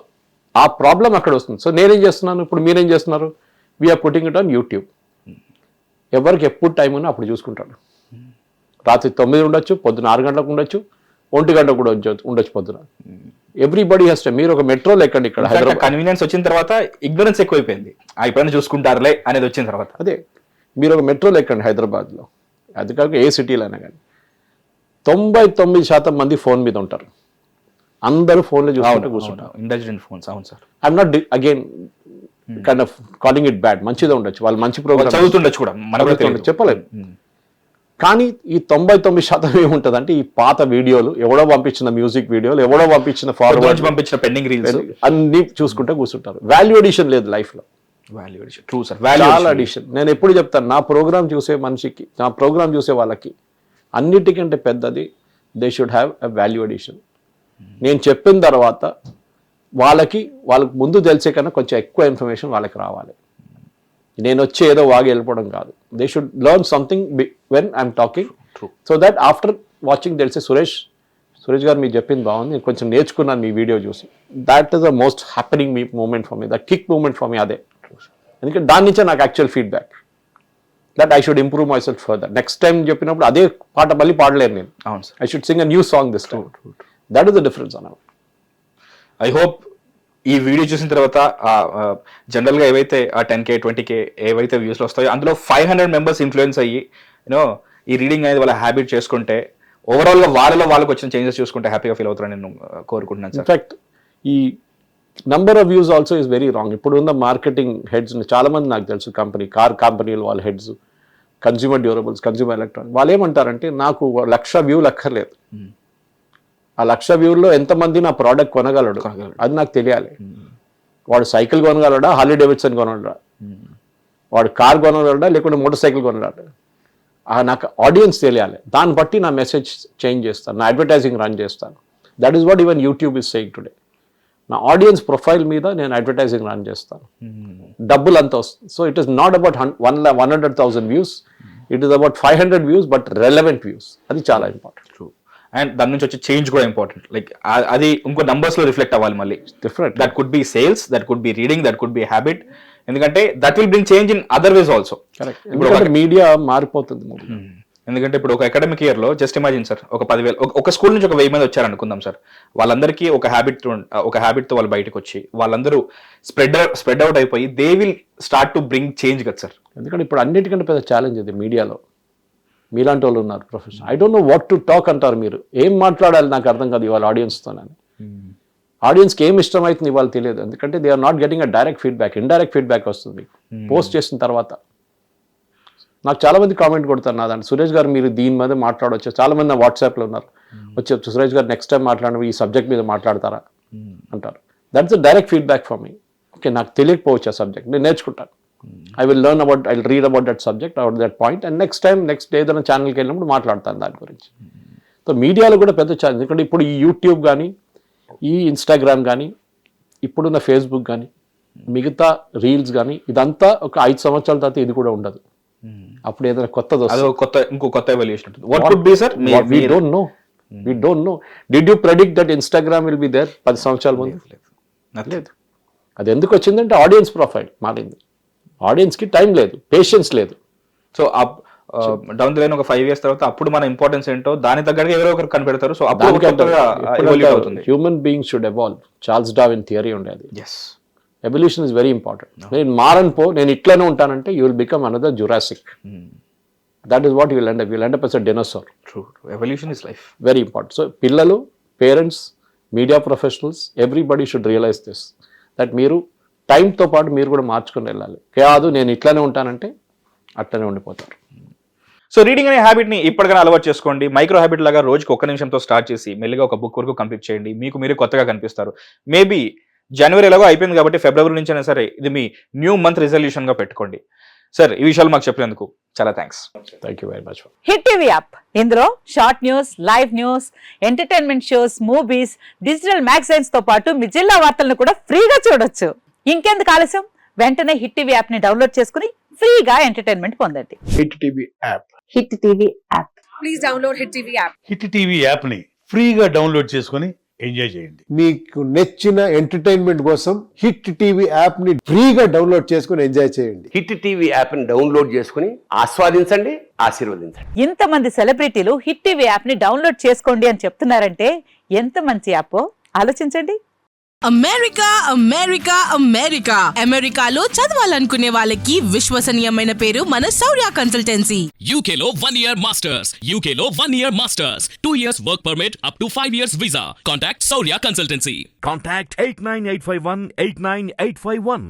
ఆ ప్రాబ్లం అక్కడ వస్తుంది. సో నేనేం చేస్తున్నాను, ఇప్పుడు మీరేం చేస్తున్నారు? We're putting it on YouTube. ఎవరికి ఎప్పుడు టైం ఉన్నా అప్పుడు చూసుకుంటాడు. రాత్రి 9 ఉండొచ్చు, పొద్దున 6 గంటలకు ఉండొచ్చు, 1 గంటకు కూడా ఉండొచ్చు పొద్దున. Everybody has time. మీరు ఒక మెట్రోలో ఎక్కండి, ఇక్కడ హైదరాబాద్ కన్వీనియన్స్ వచ్చిన తర్వాత ఇగ్నరెన్స్ ఎక్కువైపోయింది. ఎప్పుడైనా చూసుకుంటారులే అనేది వచ్చిన తర్వాత. అదే, మీరు ఒక మెట్రోలో ఎక్కండి హైదరాబాద్లో, అది కాక ఏ సిటీలో అయినా కానీ 99% మంది ఫోన్ మీద ఉంటారు. అందరూ ఫోన్లో చూసుకుంటూ కూర్చుంటారు. Intelligent phones. అవును sir. I'm not again kind of calling it bad. మంచిదే ఉండొచ్చు, వాళ్ళు మంచి ప్రోగ్రామ్ చదువుతుండొచ్చు కూడా, మనకు చెప్పలేదు. కానీ ఈ 99% ఏముంటుంది అంటే ఈ పాత వీడియోలు, ఎవడో పంపించిన మ్యూజిక్ వీడియోలు, ఎవడో పంపించిన ఫార్వర్డ్, పంపించిన పెండింగ్ రీల్స్ అన్ని చూసుకుంటూ కూర్చుంటారు. వాల్యూ అడిషన్ లేదు లైఫ్లో. Value addition, true sir. చాలా అడిషన్. నేను ఎప్పుడు చెప్తాను, నా ప్రోగ్రామ్ చూసే మనిషికి, నా ప్రోగ్రామ్ చూసే వాళ్ళకి అన్నిటికంటే పెద్దది they should have a value addition. నేను చెప్పిన తర్వాత వాళ్ళకి ముందు తెలిసే కన్నా కొంచెం ఎక్కువ ఇన్ఫర్మేషన్ వాళ్ళకి రావాలి. నేను వచ్చి ఏదో వాగి వెళ్ళిపోవడం కాదు. They should learn something when I'm talking, so that after watching తెలిసే సురేష్ గారు మీరు చెప్పింది బాగుంది, నేను కొంచెం నేర్చుకున్నాను మీ వీడియో చూసి. That is the most happening మీ moment for me, the kick moment for me. అదే, ఎందుకంటే దాని నుంచే నాకు actual feedback that I should improve myself further. Next time చెప్పినప్పుడు అదే పాట మళ్ళీ పాడలేను నేను. అవును sir. I should sing a new song this time. That is the difference అన్న. ఐ హోప్ ఈ వీడియో చూసిన తర్వాత జనరల్గా ఏవైతే ఆ 10K 20K ఏవైతే వ్యూస్లో వస్తాయో అందులో 500 మెంబర్స్ ఇన్ఫ్లుయెన్స్ అయ్యి ఈ రీడింగ్ అనేది వాళ్ళ హ్యాబిట్ చేసుకుంటే, ఓవరాల్గా వాళ్ళకి వచ్చిన చేంజెస్ చూసుకుంటే హ్యాపీగా ఫీల్ అవుతారని నేను కోరుకుంటున్నాను సార్. ఇన్ఫాక్ట్ ఈ number of views also is very wrong. ఇప్పుడు ఉన్న మార్కెటింగ్ హెడ్స్ చాలా మంది నాకు తెలుసు, కార్ కంపెనీలు వాళ్ళ heads, consumer durables, consumer electronic, వాళ్ళు ఏమంటారంటే నాకు 1,00,000 వ్యూలు అక్కర్లేదు, ఆ 1,00,000 వ్యూల్లో ఎంతమంది నా ప్రోడక్ట్ కొనగలడు అది నాకు తెలియాలి. వాడు సైకిల్ కొనగలడా, హార్లీ డేవిడ్సన్ కొనగలడా, వాడు కార్ కొనగలడా, లేకుంటే మోటార్ సైకిల్ కొనగలడా, నాకు ఆడియన్స్ తెలియాలి. దాన్ని బట్టి నా మెసేజ్ చేంజ్ చేస్తాను, నా అడ్వర్టైజింగ్ రన్ చేస్తాను. That is what even YouTube is saying today. నా ఆడియన్స్ ప్రొఫైల్ మీద నేను అడ్వర్టైజింగ్ రన్ చేస్తాను, డబ్బులు అంతా వస్తుంది. So it is not about 100,000 views, it is about 500 views but relevant views. అది చాలా ఇంపార్టెంట్. అండ్ దాని నుంచి వచ్చే చేంజ్ కూడా ఇంపార్టెంట్. లైక్ అది ఇంకో నంబర్స్ లో రిఫ్లెక్ట్ అవ్వాలి మళ్ళీ. Different. That could be sales, that could be reading, that could be habit. ఎందుకంటే that will bring change in other ways also. ఇప్పుడు మీడియా మారిపోతుంది. ఎందుకంటే ఇప్పుడు ఒక అకాడమిక్ ఇయర్ లో జస్ట్ ఇమాజిన్ సార్, ఒక 10,000 ఒక స్కూల్ నుంచి ఒక 1000 మంది వచ్చారనుకుందాం సార్. వాళ్ళందరికీ ఒక హ్యాబిట్ తో వాళ్ళు బయటకు వచ్చి వాళ్ళందరూ స్ప్రెడ్ అవుట్ అయిపోయి they will start to bring change కదా సార్. ఎందుకంటే ఇప్పుడు అన్నిటికంటే పెద్ద ఛాలెంజ్ ఇది మీడియాలో. మీలాంటి వాళ్ళు ఉన్నారు professional, I don't know what to talk అంటారు. మీరు ఏం మాట్లాడాలి నాకు అర్థం కాదు ఇవాళ ఆడియన్స్తోనని. ఆడియన్స్కి ఏం ఇష్టమవుతుంది ఇవాళ తెలియదు, ఎందుకంటే they are not getting a direct feedback, indirect feedback వస్తుంది పోస్ట్ చేసిన తర్వాత. నాకు చాలా మంది కామెంట్ కొడతారు నా దాంట్లో, సురేష్ గారు మీరు దీని మీద మాట్లాడవచ్చు. చాలా మంది నా వాట్సాప్లో ఉన్నారు, వచ్చి సురేష్ గారు నెక్స్ట్ టైం మాట్లాడినప్పుడు ఈ సబ్జెక్ట్ మీద మాట్లాడతారా అంటారు. That's the direct feedback for me. Okay, నాకు తెలియకపోవచ్చు ఆ సబ్జెక్ట్, నేను నేర్చుకుంటాను. I will learn about, I will read about that subject, about that point, and next ఏదైనా ఛానల్కి వెళ్ళినప్పుడు మాట్లాడతాను దాని గురించి. సో మీడియాలో కూడా పెద్ద ఛాలెంజ్. ఎందుకంటే ఇప్పుడు ఈ యూట్యూబ్ కానీ, ఈ ఇన్స్టాగ్రామ్ కానీ, ఇప్పుడున్న ఫేస్బుక్ కానీ, మిగతా రీల్స్ కానీ, ఇదంతా ఒక 5 సంవత్సరాల తర్వాత ఇది కూడా ఉండదు. అప్పుడు ఏదైనా కొత్తది వస్తుంది, ఇంకో కొత్త evolution. What could be sir? We don't know. Did you predict that Instagram will be there 10 సంవత్సరాల ముందు? లేదు. అది ఎందుకు వచ్చిందంటే ఆడియన్స్ ప్రొఫైల్ మారింది. ఆడియన్స్కి టైం లేదు, పేషెన్స్ లేదు. సో డౌన్ ది లైన్ ఒక 5 years తర్వాత అప్పుడు మన ఇంపార్టెన్స్ ఏంటో దాని తగ్గట్టుగా ఎవరో ఒకరు కనిపెడతారు. సో అప్పుడు ఎవాల్యూట్ అవుతుంది. Human being should evolve. Charles Darwin theory ఉండేది. Yes, evolution is very important. నేను మారను నేను ఇట్లానే ఉంటానంటే you will become another Jurassic. That is what you will end up. You will end up as a dinosaur. True, evolution is life. Very important. So పిల్లలు, parents, media professionals, everybody should realize this, that మీరు టైంతో పాటు మీరు కూడా మార్చుకుని వెళ్ళాలి. కాదు నేను ఇట్లానే ఉంటానంటే అట్లనే ఉండిపోతారు. సో రీడింగ్ అనే హ్యాబిట్ని ఇప్పటికైనా అలవాటు చేసుకోండి. మైక్రో హ్యాబిట్ లాగా రోజుకి 1 నిమిషంతో స్టార్ట్ చేసి మెల్లిగా ఒక బుక్ వరకు కంప్లీట్ చేయండి. మీకు మీరు కొత్తగా కనిపిస్తారు. మేబీ జనవరి ఎలాగో అయిపోయింది కాబట్టి ఫిబ్రవరి నుంచి అయినా సరే ఇది మీ న్యూ మంత్ రిజల్యూషన్గా పెట్టుకోండి. సార్, ఈ విషయాలు మాకు చెప్పినందుకు చాలా thanks. Thank you very much. Hit TV app, ఇందులో short news, live news, entertainment shows, movies, digital magazines తో పాటు మీ జిల్లా వార్తలను కూడా ఫ్రీగా చూడొచ్చు. ఇంకెందుకు ఆలస్యం, వెంటనే హిట్ టీవీ యాప్ ని డౌన్లోడ్ చేసుకుని ఫ్రీగా ఎంటర్టైన్మెంట్ పొందండి. Hit TV app. Hit TV app. Please download Hit TV app. Hit TV app ని ఫ్రీగా డౌన్లోడ్ చేసుకొని ఎంజాయ్ చేయండి. మీకు నచ్చిన ఎంటర్టైన్మెంట్ కోసం హిట్ టీవీ యాప్ ని ఫ్రీగా డౌన్లోడ్ చేసుకుని ఎంజాయ్ చేయండి. హిట్ టీవీ యాప్ని డౌన్లోడ్ చేసుకుని ఆస్వాదించండి, ఆశీర్వదించండి. ఇంతమంది సెలబ్రిటీలు హిట్ టీవీ యాప్ ని డౌన్లోడ్ చేసుకోండి అని చెప్తున్నారంటే ఎంత మంచి యాప్ ఆలోచించండి. అమెరికా అమెరికా అమెరికా అమెరికాలో చదవాలనుకునే వాళ్ళకి విశ్వసనీయమైన పేరు మన శౌర్య కన్సల్టెన్సీ. UK లో 1 year masters, UK లో 1 year masters, 2 years work permit up to 5 years visa. Contact Saurya Consultancy. Contact 89851 89851.